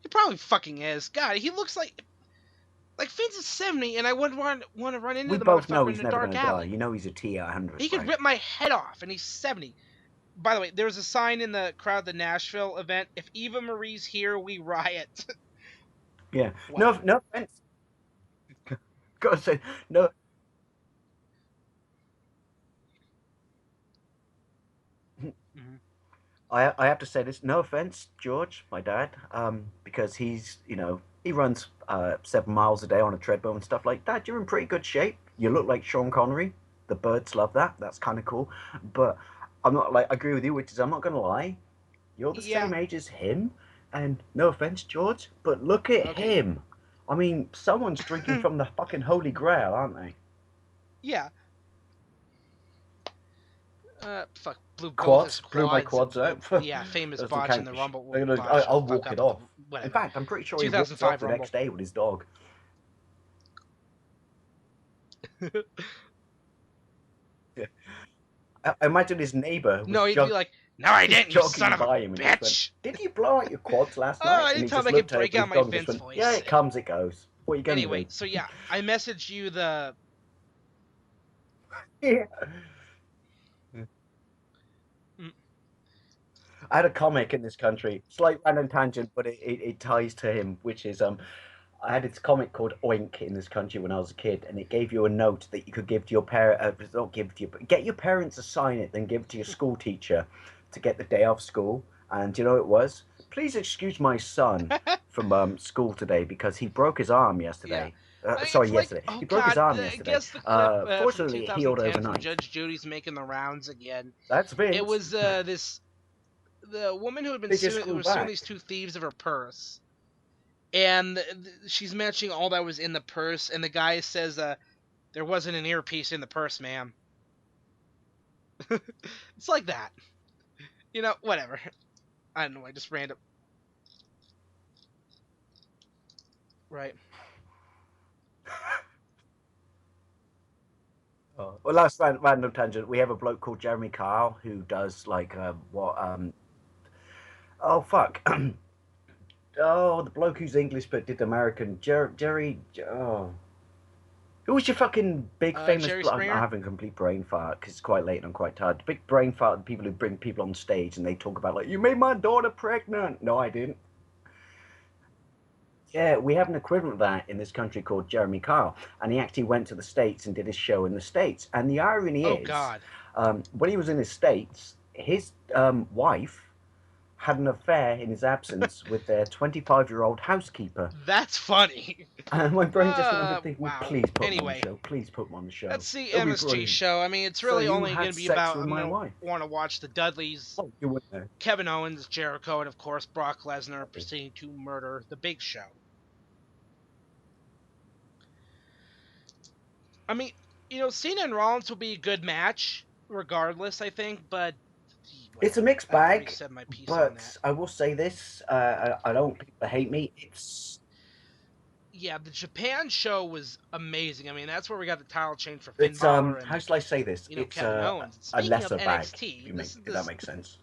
Speaker 1: he probably fucking is. God, he looks like Vince is 70, and I wouldn't want to run into
Speaker 2: We
Speaker 1: the
Speaker 2: both know
Speaker 1: motherfucker in
Speaker 2: he's
Speaker 1: a
Speaker 2: never going
Speaker 1: dark
Speaker 2: to die.
Speaker 1: alley.
Speaker 2: You know he's a T100,
Speaker 1: He could
Speaker 2: right?
Speaker 1: rip my head off, and he's 70. By the way, there was a sign in the crowd at the Nashville event: "If Eva Marie's here, we riot."
Speaker 2: Yeah.
Speaker 1: Wow.
Speaker 2: No offense. Gotta say, no.
Speaker 1: Mm-hmm.
Speaker 2: I have to say this. No offense, George, my dad, because he's, he runs 7 miles a day on a treadmill and stuff like that. You're in pretty good shape. You look like Sean Connery. The birds love that. That's kind of cool. But I'm not like, I agree with you, which is I'm not going to lie. You're the
Speaker 1: Yeah.
Speaker 2: same age as him. And no offense, George, but look at
Speaker 1: Okay.
Speaker 2: him. I mean, someone's drinking from the fucking Holy Grail, aren't they?
Speaker 1: Yeah. Fuck, blew both his
Speaker 2: Quads, blew my
Speaker 1: quads.
Speaker 2: quads out.
Speaker 1: Yeah, famous
Speaker 2: Doesn't
Speaker 1: botch in
Speaker 2: count.
Speaker 1: the Rumble. Botch the
Speaker 2: I'll
Speaker 1: fuck
Speaker 2: walk
Speaker 1: up
Speaker 2: it
Speaker 1: at the
Speaker 2: off. In
Speaker 1: whatever.
Speaker 2: fact, I'm pretty sure he walked off
Speaker 1: 2005
Speaker 2: the next
Speaker 1: Rumble.
Speaker 2: day with his dog. Yeah. I imagine his neighbor was
Speaker 1: No, he'd be like, "No, I didn't, you son
Speaker 2: jogging
Speaker 1: of a
Speaker 2: by him and just went,
Speaker 1: bitch."
Speaker 2: "Did you blow out your quads last
Speaker 1: Oh,
Speaker 2: night?" And he
Speaker 1: anytime
Speaker 2: just
Speaker 1: I could
Speaker 2: looked over
Speaker 1: break
Speaker 2: at
Speaker 1: out
Speaker 2: his
Speaker 1: my
Speaker 2: dog and just
Speaker 1: Vince
Speaker 2: went, "Yeah,
Speaker 1: voice.
Speaker 2: it comes, it goes. What are you gonna
Speaker 1: Anyway,
Speaker 2: do?"
Speaker 1: so yeah, I messaged you the.
Speaker 2: Yeah.
Speaker 1: Mm,
Speaker 2: I had a comic in this country, slight random tangent, but it ties to him, which is I had this comic called Oink in this country when I was a kid, and it gave you a note that you could give to your parent, not give to your, get your parents to sign it, then give it to your school teacher to get the day off school. And you know what it was? Please excuse my son from school today because he broke his arm
Speaker 1: yeah,
Speaker 2: yesterday.
Speaker 1: it's
Speaker 2: Sorry,
Speaker 1: like,
Speaker 2: yesterday.
Speaker 1: oh
Speaker 2: He broke his
Speaker 1: god,
Speaker 2: arm
Speaker 1: I
Speaker 2: yesterday.
Speaker 1: guess the clip from
Speaker 2: Fortunately, it healed
Speaker 1: 2010 from
Speaker 2: overnight.
Speaker 1: Judge Judy's making the rounds again.
Speaker 2: That's
Speaker 1: It
Speaker 2: Vince.
Speaker 1: was the woman who had been
Speaker 2: They just
Speaker 1: suing, who
Speaker 2: grew
Speaker 1: was suing
Speaker 2: back.
Speaker 1: these two thieves of her purse, and she's mentioning all that was in the purse, and the guy says, "There wasn't an earpiece in the purse, ma'am." It's like that, whatever. I don't know. I just random, right?
Speaker 2: Oh. Well, last random tangent. We have a bloke called Jeremy Kyle who does like what? Oh fuck! Oh, the bloke who's English but did American. Jerry. Oh, who was your fucking big famous?
Speaker 1: Jerry
Speaker 2: I'm
Speaker 1: Springer.
Speaker 2: having a complete brain fart because it's quite late and I'm quite tired. Big brain fart. The people who bring people on stage and they talk about like, you made my daughter pregnant. No, I didn't. Yeah, we have an equivalent of that in this country called Jeremy Kyle, and he actually went to the States and did his show in the States. And the irony
Speaker 1: Oh
Speaker 2: is,
Speaker 1: God,
Speaker 2: when he was in the States, his wife had an affair in his absence with their 25-year-old housekeeper.
Speaker 1: that's funny.
Speaker 2: And my brain just went over thinking,
Speaker 1: Wow.
Speaker 2: please put him on the
Speaker 1: Anyway,
Speaker 2: show. Please put him on the show.
Speaker 1: that's the
Speaker 2: It'll be
Speaker 1: MSG
Speaker 2: brilliant.
Speaker 1: show. I mean, it's
Speaker 2: So
Speaker 1: really
Speaker 2: you
Speaker 1: only going
Speaker 2: had
Speaker 1: to be
Speaker 2: sex
Speaker 1: about.
Speaker 2: with
Speaker 1: I'm
Speaker 2: my
Speaker 1: going to
Speaker 2: wife.
Speaker 1: want to watch the Dudleys,
Speaker 2: Oh, you went there.
Speaker 1: Kevin Owens, Jericho, and of course Brock Lesnar proceeding to murder the Big Show. I mean, Cena and Rollins will be a good match, regardless. I think, but
Speaker 2: It's a
Speaker 1: whatever.
Speaker 2: mixed
Speaker 1: I've already
Speaker 2: bag,
Speaker 1: said my piece on that.
Speaker 2: but I will say this. I don't want people to hate me. It's
Speaker 1: Yeah, the Japan show was amazing. I mean, that's where we got the title change for Finn Balor and
Speaker 2: how shall I say this? It's
Speaker 1: Kevin Owens.
Speaker 2: a
Speaker 1: Speaking of
Speaker 2: lesser bag.
Speaker 1: NXT,
Speaker 2: If that makes sense.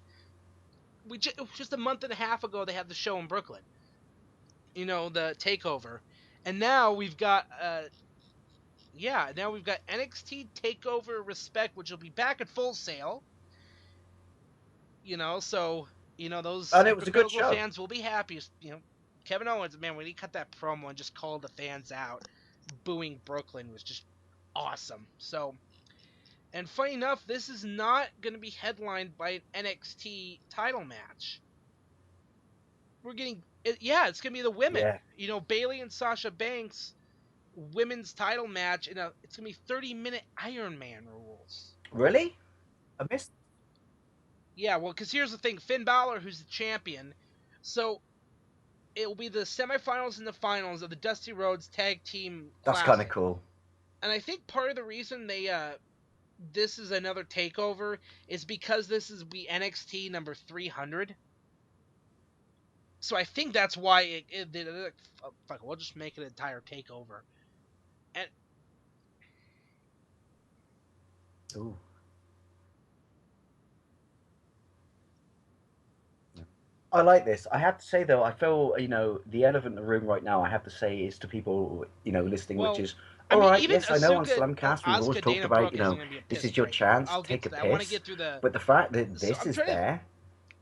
Speaker 1: just a month and a half ago they had the show in Brooklyn. The Takeover, and now we've got NXT Takeover Respect, which will be back at Full Sail. So those
Speaker 2: And it was a good
Speaker 1: hypocritical
Speaker 2: show.
Speaker 1: fans will be happy. Kevin Owens, man, when he cut that promo and just called the fans out, booing Brooklyn was just awesome. So, and funny enough, this is not going to be headlined by an NXT title match. It's going to be the women.
Speaker 2: Yeah.
Speaker 1: Bayley and Sasha Banks women's title match it's going to be 30-minute Iron Man rules.
Speaker 2: Really? I missed.
Speaker 1: Yeah, well, because here's the thing. Finn Balor, who's the champion, so it will be the semifinals and the finals of the Dusty Rhodes Tag Team
Speaker 2: That's
Speaker 1: Classic.
Speaker 2: kind of cool.
Speaker 1: And I think part of the reason they this is another takeover is because this is the NXT number 300. So I think that's why they're like, fuck, we'll just make it an entire takeover. And
Speaker 2: Ooh. I like this. I have to say though, I feel the elephant in the room right now. I have to say is to people listening,
Speaker 1: well,
Speaker 2: which is
Speaker 1: I
Speaker 2: all
Speaker 1: mean,
Speaker 2: right.
Speaker 1: even
Speaker 2: Yes, I know on
Speaker 1: Asuka,
Speaker 2: Slamcast we've always
Speaker 1: Asuka
Speaker 2: talked
Speaker 1: Dana
Speaker 2: about
Speaker 1: Brooke isn't gonna be a
Speaker 2: this
Speaker 1: piss
Speaker 2: is your
Speaker 1: fight.
Speaker 2: chance
Speaker 1: I'll
Speaker 2: to
Speaker 1: get
Speaker 2: take
Speaker 1: to
Speaker 2: a
Speaker 1: that. I want to
Speaker 2: piss,
Speaker 1: get through the.
Speaker 2: but the fact that
Speaker 1: So
Speaker 2: this
Speaker 1: I'm
Speaker 2: is
Speaker 1: trying to.
Speaker 2: there,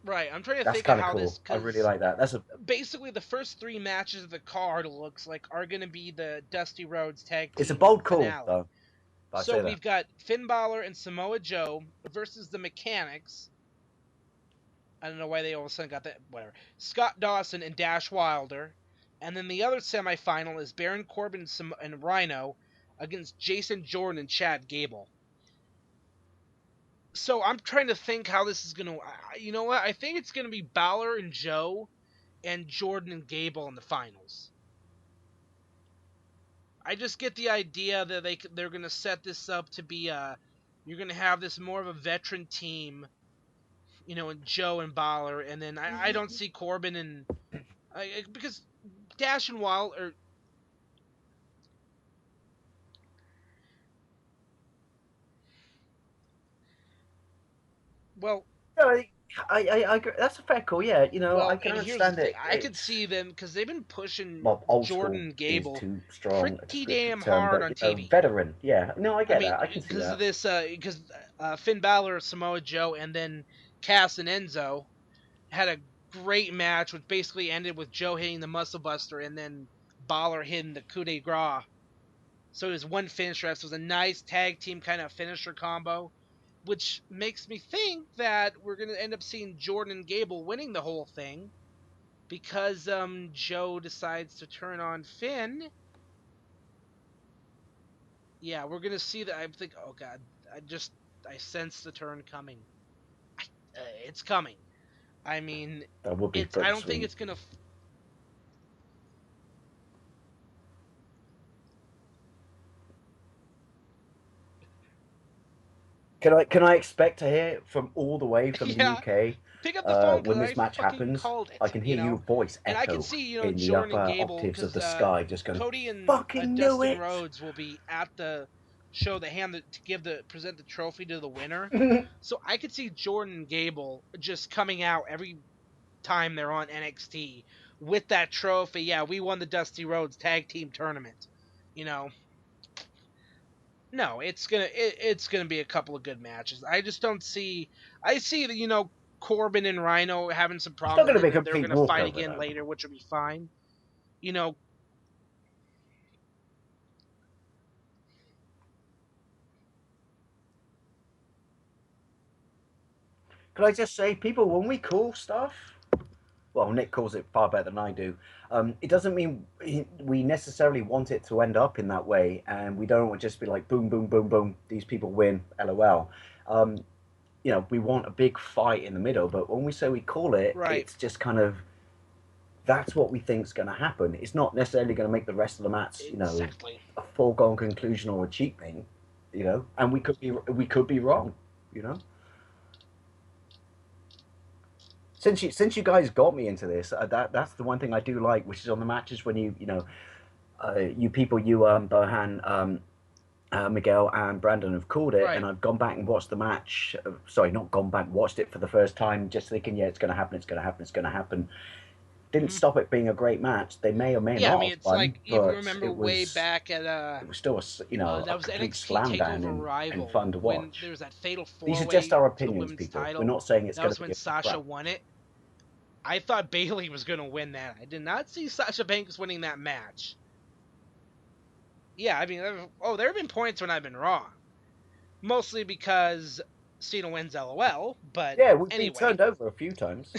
Speaker 1: Right, I'm trying to
Speaker 2: that's
Speaker 1: think of
Speaker 2: kind of
Speaker 1: how
Speaker 2: cool.
Speaker 1: this,
Speaker 2: I really
Speaker 1: because
Speaker 2: like that. That's a
Speaker 1: basically the first 3 matches of the card looks like are going to be the Dusty Rhodes Tag
Speaker 2: it's a
Speaker 1: Team
Speaker 2: bold call
Speaker 1: finale.
Speaker 2: though. I
Speaker 1: So
Speaker 2: say that.
Speaker 1: we've got Finn Balor and Samoa Joe versus the Mechanics. I don't know why they all of a sudden got that. Whatever. Scott Dawson and Dash Wilder. And then the other semifinal is Baron Corbin and Rhino against Jason Jordan and Chad Gable. So I'm trying to think how this is going to. You know what? I think it's going to be Balor and Joe and Jordan and Gable in the finals. I just get the idea that they're going to set this up to be you're going to have this more of a veteran team, and Joe and Balor, and then I don't see Corbin and because Dash and Wild or well,
Speaker 2: No, I agree. That's a fair call. Yeah, I can
Speaker 1: and here's the
Speaker 2: understand
Speaker 1: thing:
Speaker 2: it.
Speaker 1: I could see them because they've been pushing
Speaker 2: Well, old
Speaker 1: Jordan
Speaker 2: school
Speaker 1: and
Speaker 2: is
Speaker 1: Gable
Speaker 2: too strong a
Speaker 1: pretty
Speaker 2: descriptive
Speaker 1: damn
Speaker 2: term,
Speaker 1: hard
Speaker 2: but
Speaker 1: on TV.
Speaker 2: veteran. Yeah, no, I
Speaker 1: I
Speaker 2: get
Speaker 1: mean,
Speaker 2: that. I can see
Speaker 1: because of
Speaker 2: that.
Speaker 1: this, because Finn Balor, Samoa Joe, and then Cass and Enzo had a great match, which basically ended with Joe hitting the Muscle Buster and then Balor hitting the coup de grace. So it was one finisher. So it was a nice tag team kind of finisher combo, which makes me think that we're going to end up seeing Jordan and Gable winning the whole thing because Joe decides to turn on Finn. Yeah, we're going to see that. I think, oh god, I sense the turn coming. It's coming. I mean,
Speaker 2: That would be
Speaker 1: I
Speaker 2: pretty
Speaker 1: don't think
Speaker 2: sweet.
Speaker 1: it's gonna.
Speaker 2: Can I expect to hear from all the way from the
Speaker 1: Yeah,
Speaker 2: UK
Speaker 1: pick up the phone because
Speaker 2: when
Speaker 1: I
Speaker 2: this match
Speaker 1: fucking
Speaker 2: happens?
Speaker 1: called
Speaker 2: I
Speaker 1: it.
Speaker 2: can hear your voice
Speaker 1: And I can
Speaker 2: echo
Speaker 1: see
Speaker 2: in the
Speaker 1: Jordan and
Speaker 2: upper
Speaker 1: Gable
Speaker 2: octaves of
Speaker 1: because
Speaker 2: the sky, just going,
Speaker 1: Cody and
Speaker 2: "Fucking knew
Speaker 1: Dustin
Speaker 2: it!"
Speaker 1: Rhodes will be at the show to present the trophy to the winner. So I could see Jordan and Gable just coming out every time they're on NXT with that trophy. Yeah, we won the Dusty Rhodes Tag Team Tournament. You know, no, it's gonna be a couple of good matches. I just don't see. I see that Corbin and Rhino having some
Speaker 2: It's not
Speaker 1: problems,
Speaker 2: going to
Speaker 1: and
Speaker 2: be a
Speaker 1: then they're
Speaker 2: complete
Speaker 1: gonna fight
Speaker 2: walkover,
Speaker 1: again
Speaker 2: though.
Speaker 1: later, which will be fine. You know,
Speaker 2: Can I just say, people, when we call stuff, well, Nick calls it far better than I do. It doesn't mean we necessarily want it to end up in that way, and we don't want to just be like boom, boom, boom, boom. These people win, LOL. We want a big fight in the middle, but when we say we call it,
Speaker 1: right?
Speaker 2: it's just kind of that's what we think is going to happen. It's not necessarily going to make the rest of the match,
Speaker 1: Exactly.
Speaker 2: a foregone conclusion or a cheap thing, And we could be wrong, you know. Since you guys got me into this, that's the one thing I do like, which is on the matches when you people, Bohan, Miguel and Brandon have called it, and
Speaker 1: Right.
Speaker 2: I've gone back and watched the match. Sorry, not gone back, watched it for the first time, just thinking, yeah, it's going to happen, it's going to happen, it's going to happen. Didn't
Speaker 1: Hmm.
Speaker 2: stop it being a great match. They may or may
Speaker 1: Yeah, I
Speaker 2: not
Speaker 1: mean,
Speaker 2: have
Speaker 1: it's
Speaker 2: won,
Speaker 1: like if you
Speaker 2: but
Speaker 1: remember
Speaker 2: it
Speaker 1: way
Speaker 2: was
Speaker 1: back at
Speaker 2: it was still
Speaker 1: that
Speaker 2: a
Speaker 1: was
Speaker 2: complete
Speaker 1: NXT
Speaker 2: slam down
Speaker 1: Takeover
Speaker 2: and
Speaker 1: Rival
Speaker 2: fun to
Speaker 1: when
Speaker 2: watch.
Speaker 1: there was that fatal
Speaker 2: These
Speaker 1: four
Speaker 2: are just
Speaker 1: way
Speaker 2: our
Speaker 1: for the
Speaker 2: opinions,
Speaker 1: women's
Speaker 2: people. We're
Speaker 1: title.
Speaker 2: not saying it's
Speaker 1: That
Speaker 2: going
Speaker 1: was
Speaker 2: to
Speaker 1: when
Speaker 2: be a
Speaker 1: Sasha
Speaker 2: crap.
Speaker 1: won it. I thought Bailey was gonna win that. I did not see Sasha Banks winning that match. Yeah, I mean, there have been points when I've been wrong, mostly because Cena wins LOL. But
Speaker 2: Yeah, we've been
Speaker 1: anyway,
Speaker 2: turned over a few times.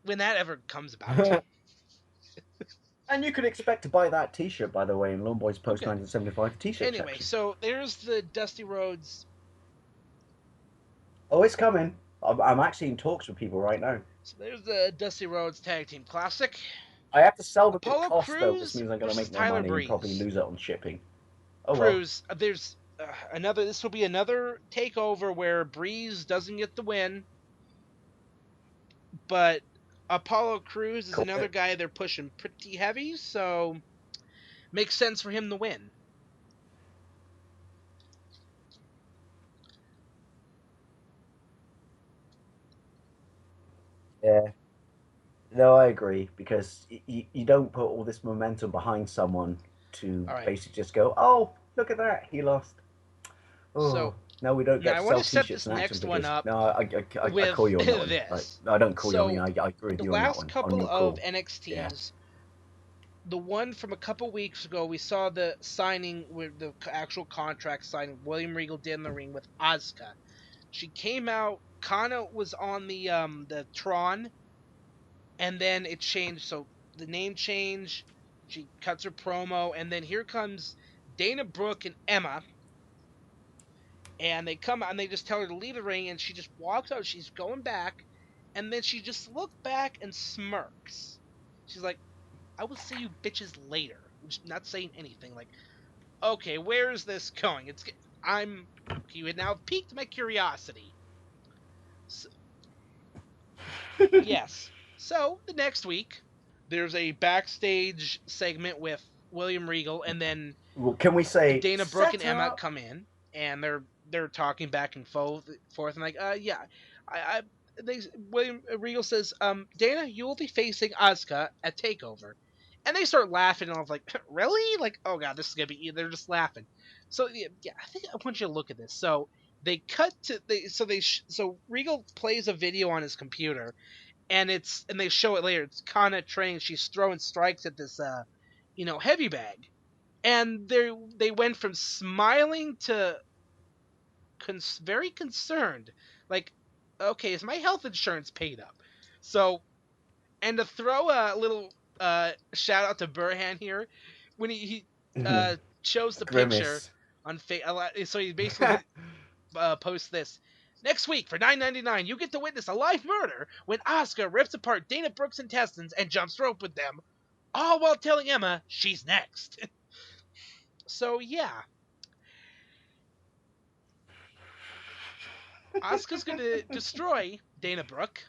Speaker 1: when that ever comes about.
Speaker 2: And you can expect to buy that T-shirt, by the way, in Lone Boys Post
Speaker 1: Okay.
Speaker 2: 1975 T-shirt
Speaker 1: Anyway,
Speaker 2: section.
Speaker 1: so there's the Dusty Rhodes
Speaker 2: Oh, it's coming. I'm actually in talks with people right now.
Speaker 1: So there's the Dusty Rhodes Tag Team Classic.
Speaker 2: I have to sell them at
Speaker 1: Apollo
Speaker 2: cost, though. This
Speaker 1: Crews
Speaker 2: means I'm going to
Speaker 1: versus
Speaker 2: make no
Speaker 1: Tyler
Speaker 2: money and probably
Speaker 1: Breeze.
Speaker 2: lose it on shipping. Oh, well.
Speaker 1: Crews, there's another. This will be another takeover where Breeze doesn't get the win, but Apollo Crews is
Speaker 2: Cool.
Speaker 1: another guy they're pushing pretty heavy, so makes sense for him to win.
Speaker 2: Yeah. No, I agree because you don't put all this momentum behind someone to
Speaker 1: All right.
Speaker 2: basically just go, oh, look at that, he lost.
Speaker 1: So
Speaker 2: Oh, no, we don't
Speaker 1: now
Speaker 2: get
Speaker 1: I
Speaker 2: to
Speaker 1: want
Speaker 2: sell
Speaker 1: to set
Speaker 2: T-shirts
Speaker 1: this
Speaker 2: and action
Speaker 1: next one
Speaker 2: figures.
Speaker 1: up
Speaker 2: No, I
Speaker 1: with
Speaker 2: call you on that one.
Speaker 1: this.
Speaker 2: I don't call you on
Speaker 1: So
Speaker 2: I agree with
Speaker 1: the
Speaker 2: you on that
Speaker 1: last
Speaker 2: one.
Speaker 1: couple
Speaker 2: You're
Speaker 1: of
Speaker 2: cool.
Speaker 1: NXTs,
Speaker 2: Yeah.
Speaker 1: the one from a couple weeks ago, we saw the signing with the actual contract signing. William Regal did in the ring with Asuka. She came out. Kana was on the Tron, and then it changed. So the name changed. She cuts her promo, and then here comes Dana Brooke and Emma, and they come out and they just tell her to leave the ring, and she just walks out. She's going back, and then she just looks back and smirks. She's like, "I will see you bitches later." Not saying anything. Like, okay, where is this going? You had now piqued my curiosity. So, yes. So the next week, there's a backstage segment with William Regal, and then
Speaker 2: Well, can we say
Speaker 1: Dana Brooke and
Speaker 2: set
Speaker 1: Emma
Speaker 2: up?
Speaker 1: come in, and they're talking back and forth, and like, yeah, I William Regal says, Dana, you will be facing Asuka at Takeover, and they start laughing, and I was like, really? Like, oh god, this is gonna be. They're just laughing. So yeah, I think I want you to look at this. So they cut to so Regal plays a video on his computer, and they show it later. It's Kana training. She's throwing strikes at this heavy bag, and they went from smiling to very concerned, like, okay, is my health insurance paid up? So, and to throw a little shout out to Burhan here, when he shows the picture
Speaker 2: Grimace.
Speaker 1: on so he basically posts this. Next week for $9.99, you get to witness a live murder when Asuka rips apart Dana Brooks' intestines and jumps rope with them, all while telling Emma she's next. So yeah, Asuka's gonna destroy Dana Brooke.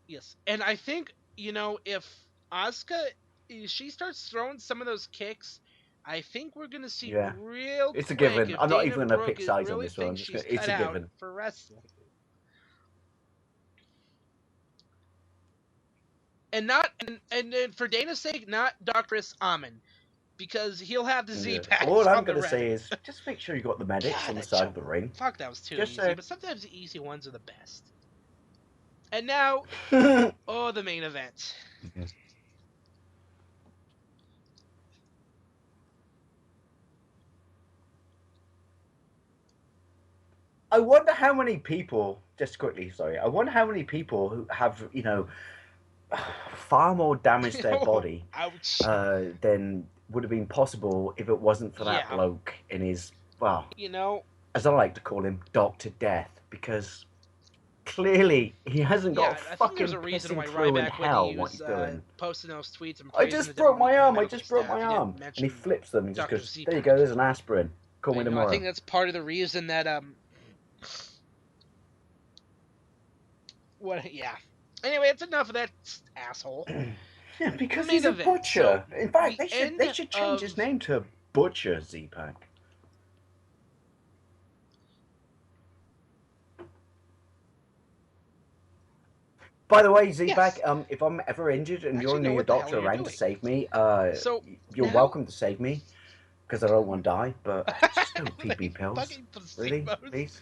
Speaker 1: Yes, and I think if Asuka she starts throwing some of those kicks, I think we're gonna see
Speaker 2: Yeah.
Speaker 1: real
Speaker 2: It's a
Speaker 1: quick
Speaker 2: given.
Speaker 1: if
Speaker 2: I'm not
Speaker 1: Dana
Speaker 2: even going to
Speaker 1: Brooke
Speaker 2: pick sides on
Speaker 1: really
Speaker 2: this one.
Speaker 1: thinks she's
Speaker 2: It's
Speaker 1: cut
Speaker 2: a
Speaker 1: out
Speaker 2: given.
Speaker 1: for wrestling, and not and for Dana's sake, not Dr. Chris Amon, because he'll have the Z
Speaker 2: Yeah.
Speaker 1: packs
Speaker 2: All I'm
Speaker 1: on the
Speaker 2: going to say
Speaker 1: ready.
Speaker 2: is just make sure you got the medics
Speaker 1: God,
Speaker 2: on the
Speaker 1: that
Speaker 2: side of
Speaker 1: choke.
Speaker 2: the ring.
Speaker 1: Fuck, that was too
Speaker 2: Just
Speaker 1: easy.
Speaker 2: say.
Speaker 1: But sometimes the easy ones are the best. And now, oh, the main event.
Speaker 2: I wonder how many people, just quickly, sorry, I wonder how many people who have, far more damage to their
Speaker 1: Oh,
Speaker 2: body
Speaker 1: ouch.
Speaker 2: than would have been possible if it wasn't for that
Speaker 1: Yeah.
Speaker 2: bloke in his, well,
Speaker 1: You know,
Speaker 2: as I like to call him, Dr. Death, because clearly he hasn't got
Speaker 1: yeah,
Speaker 2: a
Speaker 1: I think there's
Speaker 2: fucking
Speaker 1: a reason
Speaker 2: pissing
Speaker 1: why
Speaker 2: clue in
Speaker 1: Ryback, when he
Speaker 2: hell what
Speaker 1: was
Speaker 2: he's doing.
Speaker 1: posting those tweets and
Speaker 2: I
Speaker 1: praising
Speaker 2: just
Speaker 1: the
Speaker 2: broke my
Speaker 1: WWE
Speaker 2: arm, I
Speaker 1: medical
Speaker 2: just broke
Speaker 1: staff,
Speaker 2: my
Speaker 1: he
Speaker 2: arm.
Speaker 1: didn't
Speaker 2: And he
Speaker 1: mention
Speaker 2: flips them and just
Speaker 1: Dr.
Speaker 2: goes, there you go,
Speaker 1: Z-Pack.
Speaker 2: there's an aspirin. Call me
Speaker 1: I
Speaker 2: tomorrow.
Speaker 1: think that's part of the reason that what yeah. Anyway, it's enough of that asshole.
Speaker 2: Yeah,
Speaker 1: The
Speaker 2: because
Speaker 1: main
Speaker 2: he's a
Speaker 1: event. So
Speaker 2: butcher. In fact,
Speaker 1: the end
Speaker 2: they should change his
Speaker 1: of
Speaker 2: name to Butcher Z-Pack. By the way, Z-Pack,
Speaker 1: yes.
Speaker 2: if I'm ever injured and
Speaker 1: Actually,
Speaker 2: you're
Speaker 1: know
Speaker 2: near your
Speaker 1: what the hell
Speaker 2: doctor
Speaker 1: you're
Speaker 2: around to
Speaker 1: doing.
Speaker 2: save me,
Speaker 1: So
Speaker 2: you're
Speaker 1: now
Speaker 2: welcome to save me because I don't want to die. But just don't feed me pills,
Speaker 1: fucking
Speaker 2: really,
Speaker 1: placebos.
Speaker 2: please.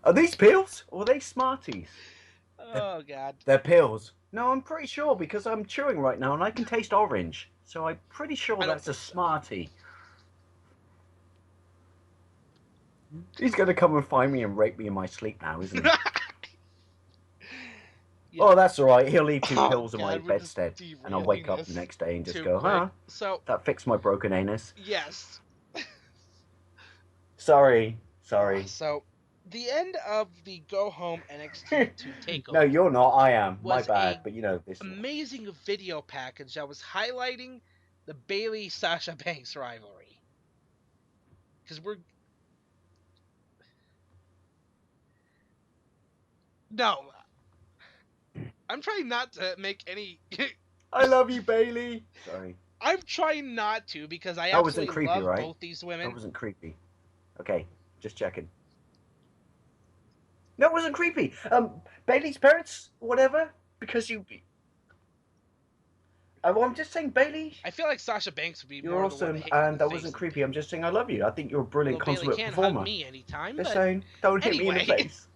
Speaker 2: Are these pills or are they Smarties?
Speaker 1: Oh god.
Speaker 2: They're pills. No, I'm pretty sure because I'm chewing right now and I can taste orange. So I'm pretty sure
Speaker 1: I don't
Speaker 2: that's a
Speaker 1: think so.
Speaker 2: Smartie. He's gonna come and find me and rape me in my sleep now, isn't he?
Speaker 1: Yeah.
Speaker 2: Oh, that's all right. He'll leave two
Speaker 1: Oh
Speaker 2: pills in my
Speaker 1: god, we're just
Speaker 2: bedstead, and I'll wake
Speaker 1: derailing
Speaker 2: up the
Speaker 1: this
Speaker 2: next day and just
Speaker 1: too
Speaker 2: go,
Speaker 1: quick.
Speaker 2: huh?
Speaker 1: So
Speaker 2: That fixed my broken anus.
Speaker 1: yes.
Speaker 2: Sorry.
Speaker 1: So, the end of the Go Home NXT 2
Speaker 2: No,
Speaker 1: Takeover
Speaker 2: you're not. I am. My
Speaker 1: was
Speaker 2: bad.
Speaker 1: a
Speaker 2: But you know this.
Speaker 1: amazing video package that was highlighting the Bayley Sasha Banks rivalry. Because we're no, I'm trying not to make any.
Speaker 2: I love you, Bailey. Sorry.
Speaker 1: I'm trying not to because I
Speaker 2: That wasn't
Speaker 1: absolutely
Speaker 2: creepy,
Speaker 1: love
Speaker 2: right?
Speaker 1: both these
Speaker 2: That
Speaker 1: women.
Speaker 2: wasn't creepy. Okay, just checking. No, it wasn't creepy. Bailey's parents, whatever, because you. Well, I'm just saying, Bailey,
Speaker 1: I feel like Sasha Banks would be
Speaker 2: you're
Speaker 1: more the one to
Speaker 2: awesome,
Speaker 1: hit you in
Speaker 2: and
Speaker 1: the
Speaker 2: that
Speaker 1: face
Speaker 2: wasn't
Speaker 1: than
Speaker 2: creepy. I'm
Speaker 1: Bayley.
Speaker 2: just saying, I love you. I think you're a brilliant
Speaker 1: Although Bayley
Speaker 2: consummate
Speaker 1: can hug
Speaker 2: performer.
Speaker 1: me anytime,
Speaker 2: Just
Speaker 1: but
Speaker 2: saying, don't hit me in the
Speaker 1: anyway.
Speaker 2: face.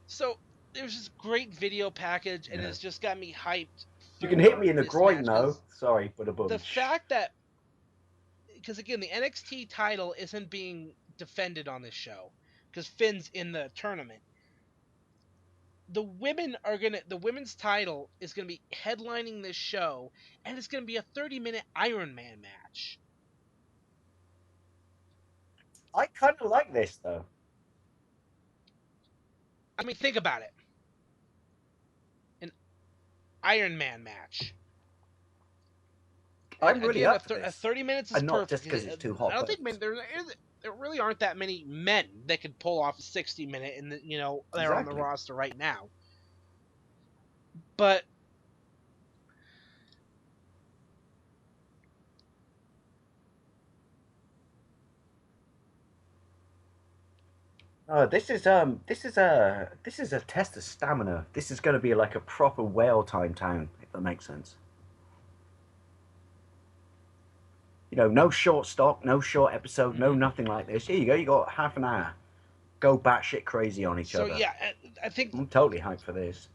Speaker 1: So there's this great video package, and
Speaker 2: Yeah.
Speaker 1: it's just got me hyped
Speaker 2: You can hit
Speaker 1: for
Speaker 2: me in the
Speaker 1: this
Speaker 2: groin,
Speaker 1: match
Speaker 2: though.
Speaker 1: because
Speaker 2: Sorry, but a
Speaker 1: the
Speaker 2: bum.
Speaker 1: fact that because again the NXT title isn't being defended on this show because Finn's in the tournament. The women's title is gonna be headlining this show, and it's gonna be a 30-minute Iron Man match.
Speaker 2: I kind of like this, though.
Speaker 1: I mean, think about it. An Iron Man match. And
Speaker 2: I'm really
Speaker 1: again,
Speaker 2: up for
Speaker 1: a
Speaker 2: this.
Speaker 1: 30 minutes is
Speaker 2: And not just
Speaker 1: perfect.
Speaker 2: because it's too
Speaker 1: I
Speaker 2: hot,
Speaker 1: don't
Speaker 2: but
Speaker 1: think there really aren't that many men that could pull off a 60-minute, and they're on the
Speaker 2: Exactly.
Speaker 1: roster right now. But
Speaker 2: this is a test of stamina. This is going to be like a proper whale time town, if that makes sense. You know, no short stock, no short episode, no nothing like this. Here you go. You got half an hour. Go batshit crazy on each
Speaker 1: so
Speaker 2: other.
Speaker 1: yeah, I think
Speaker 2: I'm totally hyped for this.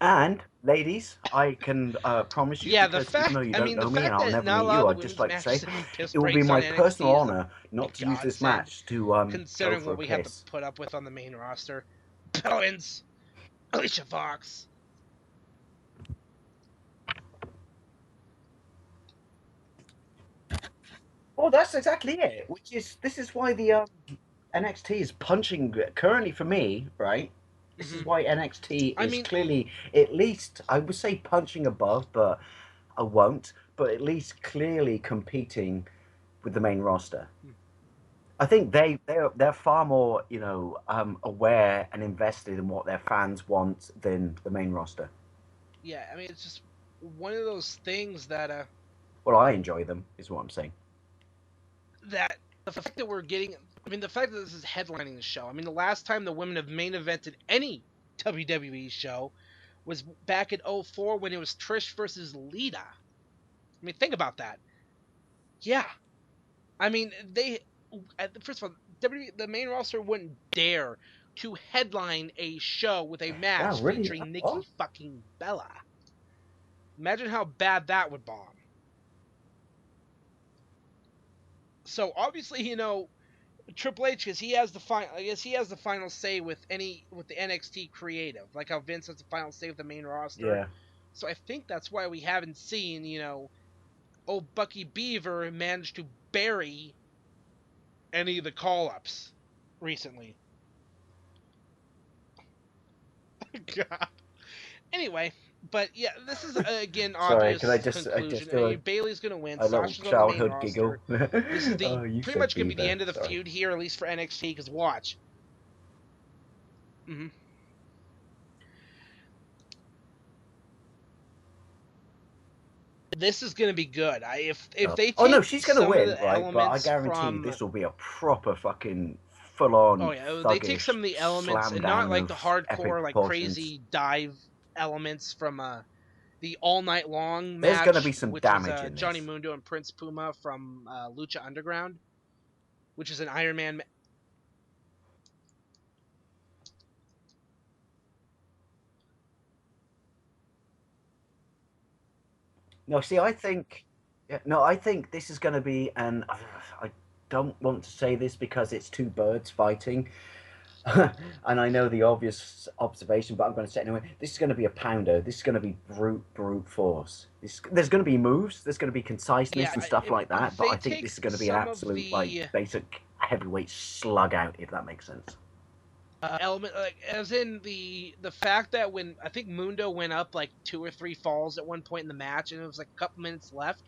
Speaker 2: And ladies, I can promise you,
Speaker 1: yeah
Speaker 2: because even though you don't
Speaker 1: the
Speaker 2: know me and
Speaker 1: fact
Speaker 2: I'll
Speaker 1: that
Speaker 2: never
Speaker 1: not a
Speaker 2: meet
Speaker 1: lot
Speaker 2: you,
Speaker 1: of the
Speaker 2: I'd just
Speaker 1: women's
Speaker 2: like to say
Speaker 1: matches have been piss
Speaker 2: it will be
Speaker 1: breaks
Speaker 2: my
Speaker 1: on
Speaker 2: personal
Speaker 1: NXT is
Speaker 2: honor
Speaker 1: a
Speaker 2: not to use this
Speaker 1: godsend,
Speaker 2: match to go
Speaker 1: considering
Speaker 2: for a
Speaker 1: what we have to
Speaker 2: piss.
Speaker 1: put up with on the main roster. Owens, Alicia Fox.
Speaker 2: Well, that's exactly it. This is why the NXT is punching currently for me, right? This is
Speaker 1: Hmm.
Speaker 2: why NXT
Speaker 1: I
Speaker 2: is
Speaker 1: mean,
Speaker 2: clearly, at least I would say punching above, but I won't. But at least clearly competing with the main roster. I think they're far more aware and invested in what their fans want than the main roster.
Speaker 1: yeah, I mean it's just one of those things that
Speaker 2: Well, I enjoy them, is what I'm saying.
Speaker 1: that the fact that we're getting, I mean, the fact that this is headlining the show. I mean, the last time the women have main evented any WWE show was back in '04 when it was Trish versus Lita. I mean, think about that. Yeah. I mean, first of all, the main roster wouldn't dare to headline a show with a
Speaker 2: Wow,
Speaker 1: match
Speaker 2: really?
Speaker 1: featuring Nikki
Speaker 2: What?
Speaker 1: fucking Bella. Imagine how bad that would bomb. So obviously, Triple H, because he has the final. I guess he has the final say with the NXT creative, like how Vince has the final say with the main roster.
Speaker 2: Yeah.
Speaker 1: So I think that's why we haven't seen, old Bucky Beaver manage to bury any of the call ups recently. God. Anyway, but yeah, this is again
Speaker 2: Sorry, can
Speaker 1: obvious
Speaker 2: I just
Speaker 1: conclusion. I
Speaker 2: do
Speaker 1: mean, Bayley's gonna win.
Speaker 2: a little
Speaker 1: Sasha's on the main
Speaker 2: childhood giggle?
Speaker 1: roster. This is the
Speaker 2: Oh, you
Speaker 1: pretty
Speaker 2: said
Speaker 1: much gonna be the
Speaker 2: beaver.
Speaker 1: end of the
Speaker 2: Sorry.
Speaker 1: feud here, at least for NXT. Because watch. Hmm. This is gonna be good. If they
Speaker 2: Oh no,
Speaker 1: take
Speaker 2: she's gonna
Speaker 1: some of
Speaker 2: win,
Speaker 1: the
Speaker 2: right? But I
Speaker 1: elements
Speaker 2: guarantee you,
Speaker 1: from
Speaker 2: this will be a proper fucking
Speaker 1: oh
Speaker 2: full-on
Speaker 1: yeah, they take
Speaker 2: thuggish
Speaker 1: some of the elements
Speaker 2: slam
Speaker 1: and not
Speaker 2: down
Speaker 1: like the
Speaker 2: of
Speaker 1: hardcore
Speaker 2: epic
Speaker 1: like
Speaker 2: proportions.
Speaker 1: crazy dive elements from the all night long
Speaker 2: There's gonna
Speaker 1: match,
Speaker 2: be some
Speaker 1: which was
Speaker 2: damage in
Speaker 1: Johnny
Speaker 2: this.
Speaker 1: Mundo and Prince Puma from Lucha Underground, which is an Iron Man.
Speaker 2: No, see, I think, yeah, no, I think this is gonna be, and I don't want to say this because it's two birds fighting, And I know the obvious observation, but I'm going to say it anyway. This is going to be a pounder. This is going to be brute force. There's going to be moves. There's going to be
Speaker 1: Yeah,
Speaker 2: conciseness and stuff like that.
Speaker 1: if
Speaker 2: But
Speaker 1: they
Speaker 2: I think this
Speaker 1: take
Speaker 2: is going to be an
Speaker 1: some of
Speaker 2: absolute like
Speaker 1: the
Speaker 2: basic heavyweight slug out, if that makes sense.
Speaker 1: element, like as in the fact that when I think Mundo went up like 2 or 3 falls at one point in the match, and it was like a couple minutes left,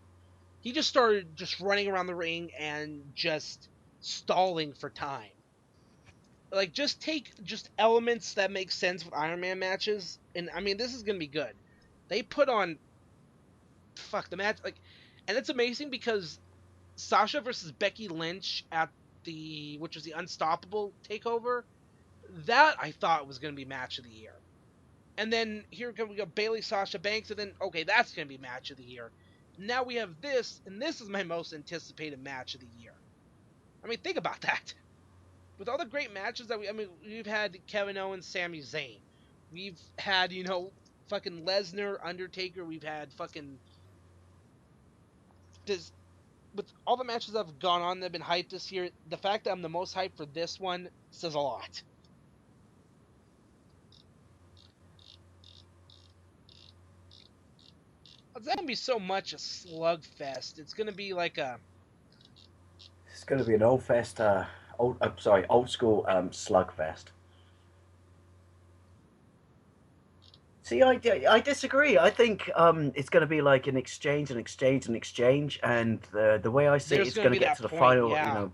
Speaker 1: he just started just running around the ring and just stalling for time. Like just take just elements that make sense with Iron Man matches, and I mean this is gonna be good. They put on fuck the match like, and it's amazing because Sasha versus Becky Lynch at the which was the Unstoppable Takeover, that I thought was gonna be match of the year. And then here we go Bailey Sasha Banks, and then okay that's gonna be match of the year. Now we have this, and this is my most anticipated match of the year. I mean think about that. With all the great matches that we've had Kevin Owens, Sami Zayn. We've had, fucking Lesnar, Undertaker. We've had fucking this with all the matches that have gone on that have been hyped this year. The fact that I'm the most hyped for this one says a lot. It's not gonna be so much a slugfest. It's gonna be like a
Speaker 2: It's going to be an old school slugfest. See, I disagree. I think it's going to be like an exchange, and the way I see it,
Speaker 1: there's
Speaker 2: it's
Speaker 1: gonna
Speaker 2: going to
Speaker 1: be
Speaker 2: get
Speaker 1: that
Speaker 2: to the
Speaker 1: point.
Speaker 2: final,
Speaker 1: Yeah,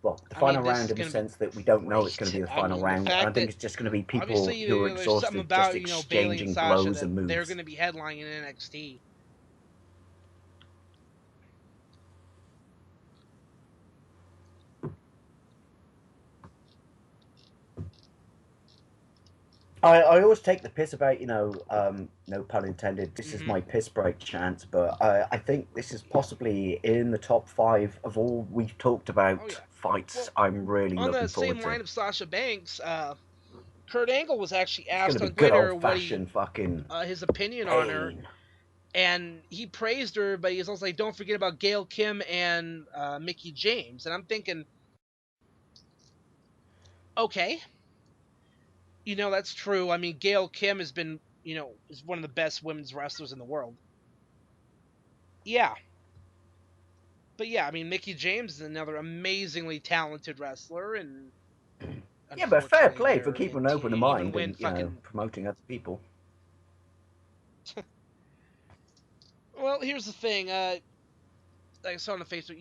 Speaker 2: well, the
Speaker 1: I mean
Speaker 2: final
Speaker 1: this
Speaker 2: round
Speaker 1: is
Speaker 2: in the
Speaker 1: gonna be
Speaker 2: sense that we don't know it's going to be
Speaker 1: great.
Speaker 2: the
Speaker 1: I
Speaker 2: final
Speaker 1: mean the
Speaker 2: round, and I
Speaker 1: fact
Speaker 2: think
Speaker 1: that
Speaker 2: it's just going to be people
Speaker 1: obviously
Speaker 2: who are
Speaker 1: there's something
Speaker 2: exhausted, just
Speaker 1: about Bailey and
Speaker 2: exchanging
Speaker 1: Sasha
Speaker 2: blows
Speaker 1: that
Speaker 2: and
Speaker 1: they're
Speaker 2: moves.
Speaker 1: gonna be headlining in NXT.
Speaker 2: I always take the piss about, no pun intended, this is
Speaker 1: Mm-hmm.
Speaker 2: my piss break chance, but I think this is possibly in the top five of all we've talked
Speaker 1: Oh
Speaker 2: about
Speaker 1: yeah.
Speaker 2: fights
Speaker 1: Well,
Speaker 2: I'm really
Speaker 1: on the
Speaker 2: looking
Speaker 1: same
Speaker 2: forward to.
Speaker 1: line of Sasha Banks, Kurt Angle was actually
Speaker 2: It's going to
Speaker 1: asked
Speaker 2: be
Speaker 1: on
Speaker 2: good
Speaker 1: Twitter
Speaker 2: old
Speaker 1: what he
Speaker 2: fashioned fucking
Speaker 1: his opinion on her,
Speaker 2: pain.
Speaker 1: and he praised her, but he's also like, "Don't forget about Gail Kim and Mickey James." And I'm thinking, okay, that's true. I mean, Gail Kim has been, is one of the best women's wrestlers in the world. Yeah, but yeah, I mean, Mickey James is another amazingly talented wrestler, and
Speaker 2: Yeah, but fair
Speaker 1: unfortunately,
Speaker 2: play for keeping an open
Speaker 1: even
Speaker 2: mind
Speaker 1: when
Speaker 2: and,
Speaker 1: fucking
Speaker 2: promoting other people.
Speaker 1: well, here's the thing. I saw on the Facebook,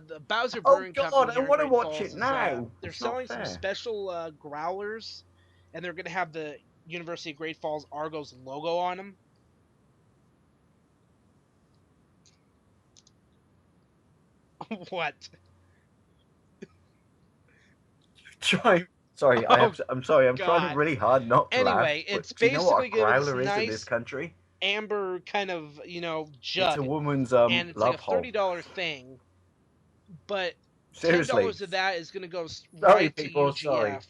Speaker 1: the Bowser
Speaker 2: Oh
Speaker 1: Brewing Company
Speaker 2: god, I
Speaker 1: here in
Speaker 2: want to
Speaker 1: Great
Speaker 2: watch
Speaker 1: Falls
Speaker 2: it
Speaker 1: is
Speaker 2: now.
Speaker 1: they're
Speaker 2: It's not
Speaker 1: selling some
Speaker 2: fair.
Speaker 1: special growlers, and they're gonna have the University of Great Falls Argos logo on them. What?
Speaker 2: Try. Sorry,
Speaker 1: Oh
Speaker 2: I'm sorry. I'm trying
Speaker 1: God.
Speaker 2: really hard not to laugh.
Speaker 1: Anyway,
Speaker 2: But
Speaker 1: it's
Speaker 2: do you know what a
Speaker 1: basically gonna be this
Speaker 2: growler is in this
Speaker 1: nice
Speaker 2: country?
Speaker 1: amber kind of
Speaker 2: It's
Speaker 1: jug,
Speaker 2: a woman's
Speaker 1: and it's like a
Speaker 2: love hole.
Speaker 1: $30 thing, but
Speaker 2: Seriously.
Speaker 1: $10 of that is gonna go
Speaker 2: Sorry,
Speaker 1: right to
Speaker 2: people. Sorry.
Speaker 1: UGF.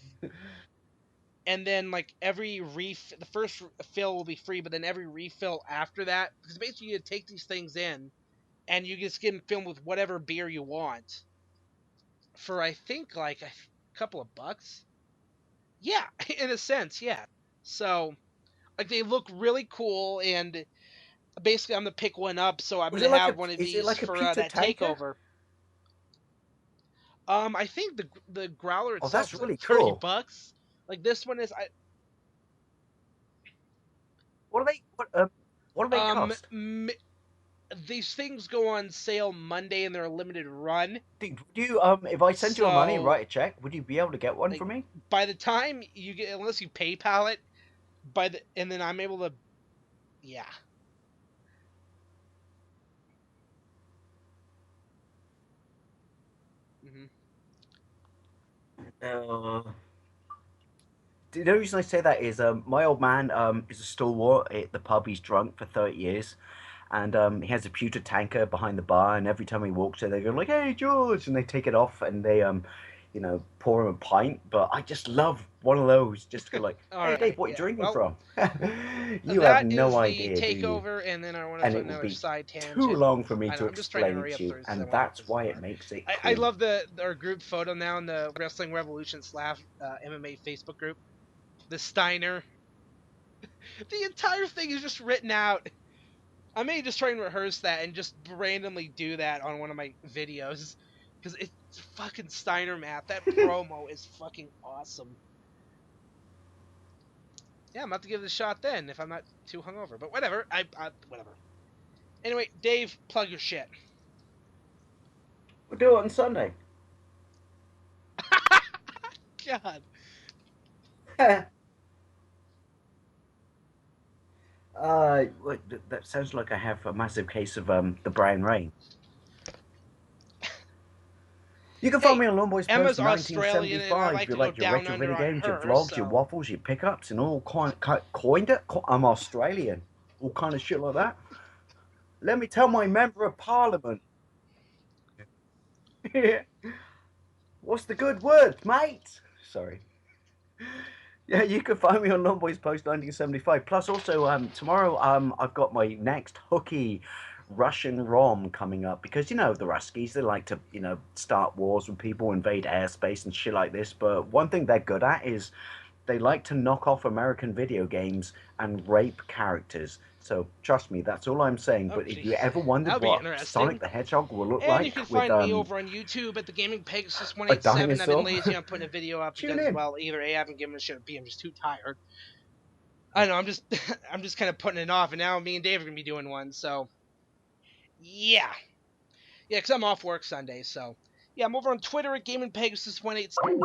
Speaker 1: And then like the first fill will be free, but then every refill after that, because basically you take these things in and you just get them filled with whatever beer you want for I think like a couple of bucks. Yeah, in a sense, yeah. So like they look really cool, and basically I'm gonna pick one up, so I'm
Speaker 2: Was
Speaker 1: gonna
Speaker 2: it like
Speaker 1: have
Speaker 2: a?
Speaker 1: one of
Speaker 2: Is it
Speaker 1: these
Speaker 2: like a
Speaker 1: for
Speaker 2: pewter
Speaker 1: that
Speaker 2: tanker?
Speaker 1: takeover. I think the growler
Speaker 2: Oh,
Speaker 1: itself
Speaker 2: that's
Speaker 1: is like
Speaker 2: really
Speaker 1: 30
Speaker 2: cool.
Speaker 1: bucks. Like this one is
Speaker 2: What do they? What do they
Speaker 1: um
Speaker 2: cost?
Speaker 1: these things go on sale Monday and they're a limited run.
Speaker 2: Would you if I send you a money and
Speaker 1: So
Speaker 2: write a check, would you be able to get one
Speaker 1: like
Speaker 2: for me?
Speaker 1: by the time you get, unless you PayPal it, and then I'm able to, yeah. Hmm.
Speaker 2: Uh, the reason I say that is my old man is a stalwart at the pub. He's drunk for 30 years, and he has a pewter tanker behind the bar. And every time he walks there, they go like, "Hey, George," and they take it off, and pour him a pint. But I just love one of those, just to go like,
Speaker 1: All
Speaker 2: hey Dave,
Speaker 1: right,
Speaker 2: what are you
Speaker 1: yeah.
Speaker 2: drinking
Speaker 1: Well,
Speaker 2: from? You have
Speaker 1: that
Speaker 2: no
Speaker 1: is the
Speaker 2: idea, do you?
Speaker 1: takeover, and then I want to
Speaker 2: And
Speaker 1: put
Speaker 2: it would
Speaker 1: another
Speaker 2: be
Speaker 1: side
Speaker 2: too
Speaker 1: tangent.
Speaker 2: long for me
Speaker 1: I know,
Speaker 2: to
Speaker 1: I'm just trying to
Speaker 2: explain
Speaker 1: hurry
Speaker 2: to
Speaker 1: up
Speaker 2: you,
Speaker 1: through because I
Speaker 2: and
Speaker 1: want to get
Speaker 2: that's
Speaker 1: this
Speaker 2: why it
Speaker 1: far.
Speaker 2: makes it
Speaker 1: I
Speaker 2: cool.
Speaker 1: love our group photo now in the Wrestling Revolution / MMA Facebook group. The Steiner. The entire thing is just written out. I may just try and rehearse that and just randomly do that on one of my videos. Because it's fucking Steiner math. That promo is fucking awesome. Yeah, I'm about to give it a shot then if I'm not too hungover. But whatever. Whatever. Anyway, Dave, plug your shit.
Speaker 2: We'll do it on Sunday.
Speaker 1: God.
Speaker 2: That sounds like I have a massive case of the brown rain. You can find
Speaker 1: Hey,
Speaker 2: me on Longboys Post
Speaker 1: Emma's Australian and I
Speaker 2: 1975 if
Speaker 1: like
Speaker 2: you
Speaker 1: to go
Speaker 2: like your
Speaker 1: down
Speaker 2: retro
Speaker 1: under
Speaker 2: video
Speaker 1: on
Speaker 2: games, your
Speaker 1: her,
Speaker 2: vlogs, your
Speaker 1: so.
Speaker 2: waffles, your pickups, and all coined it. I'm Australian. All kind of shit like that. Let me tell my member of parliament. What's the good word, mate? Sorry. Yeah, you can find me on Longboys Post 1975. Plus, also tomorrow I've got my next hooky Russian ROM coming up because the Ruskies, they like to start wars with people, invade airspace and shit like this. But one thing they're good at is they like to knock off American video games and rape characters. So trust me, that's all I'm saying.
Speaker 1: Oh,
Speaker 2: But if you
Speaker 1: jeez.
Speaker 2: ever wondered
Speaker 1: That'll be
Speaker 2: what Sonic
Speaker 1: interesting.
Speaker 2: the Hedgehog will look
Speaker 1: And you
Speaker 2: like
Speaker 1: can
Speaker 2: with
Speaker 1: find me over on YouTube at the Gaming Pegasus
Speaker 2: a
Speaker 1: 187. I've been
Speaker 2: dinosaur,
Speaker 1: lazy on putting a video up
Speaker 2: tune
Speaker 1: because,
Speaker 2: in.
Speaker 1: well, either A, I haven't given a shit, or B, I'm just too tired. I know, I'm just I'm just kind of putting it off, and now me and Dave are gonna be doing one, so yeah. Yeah, because I'm off work Sunday, so yeah, I'm over on Twitter at Gaming Pegasus 187.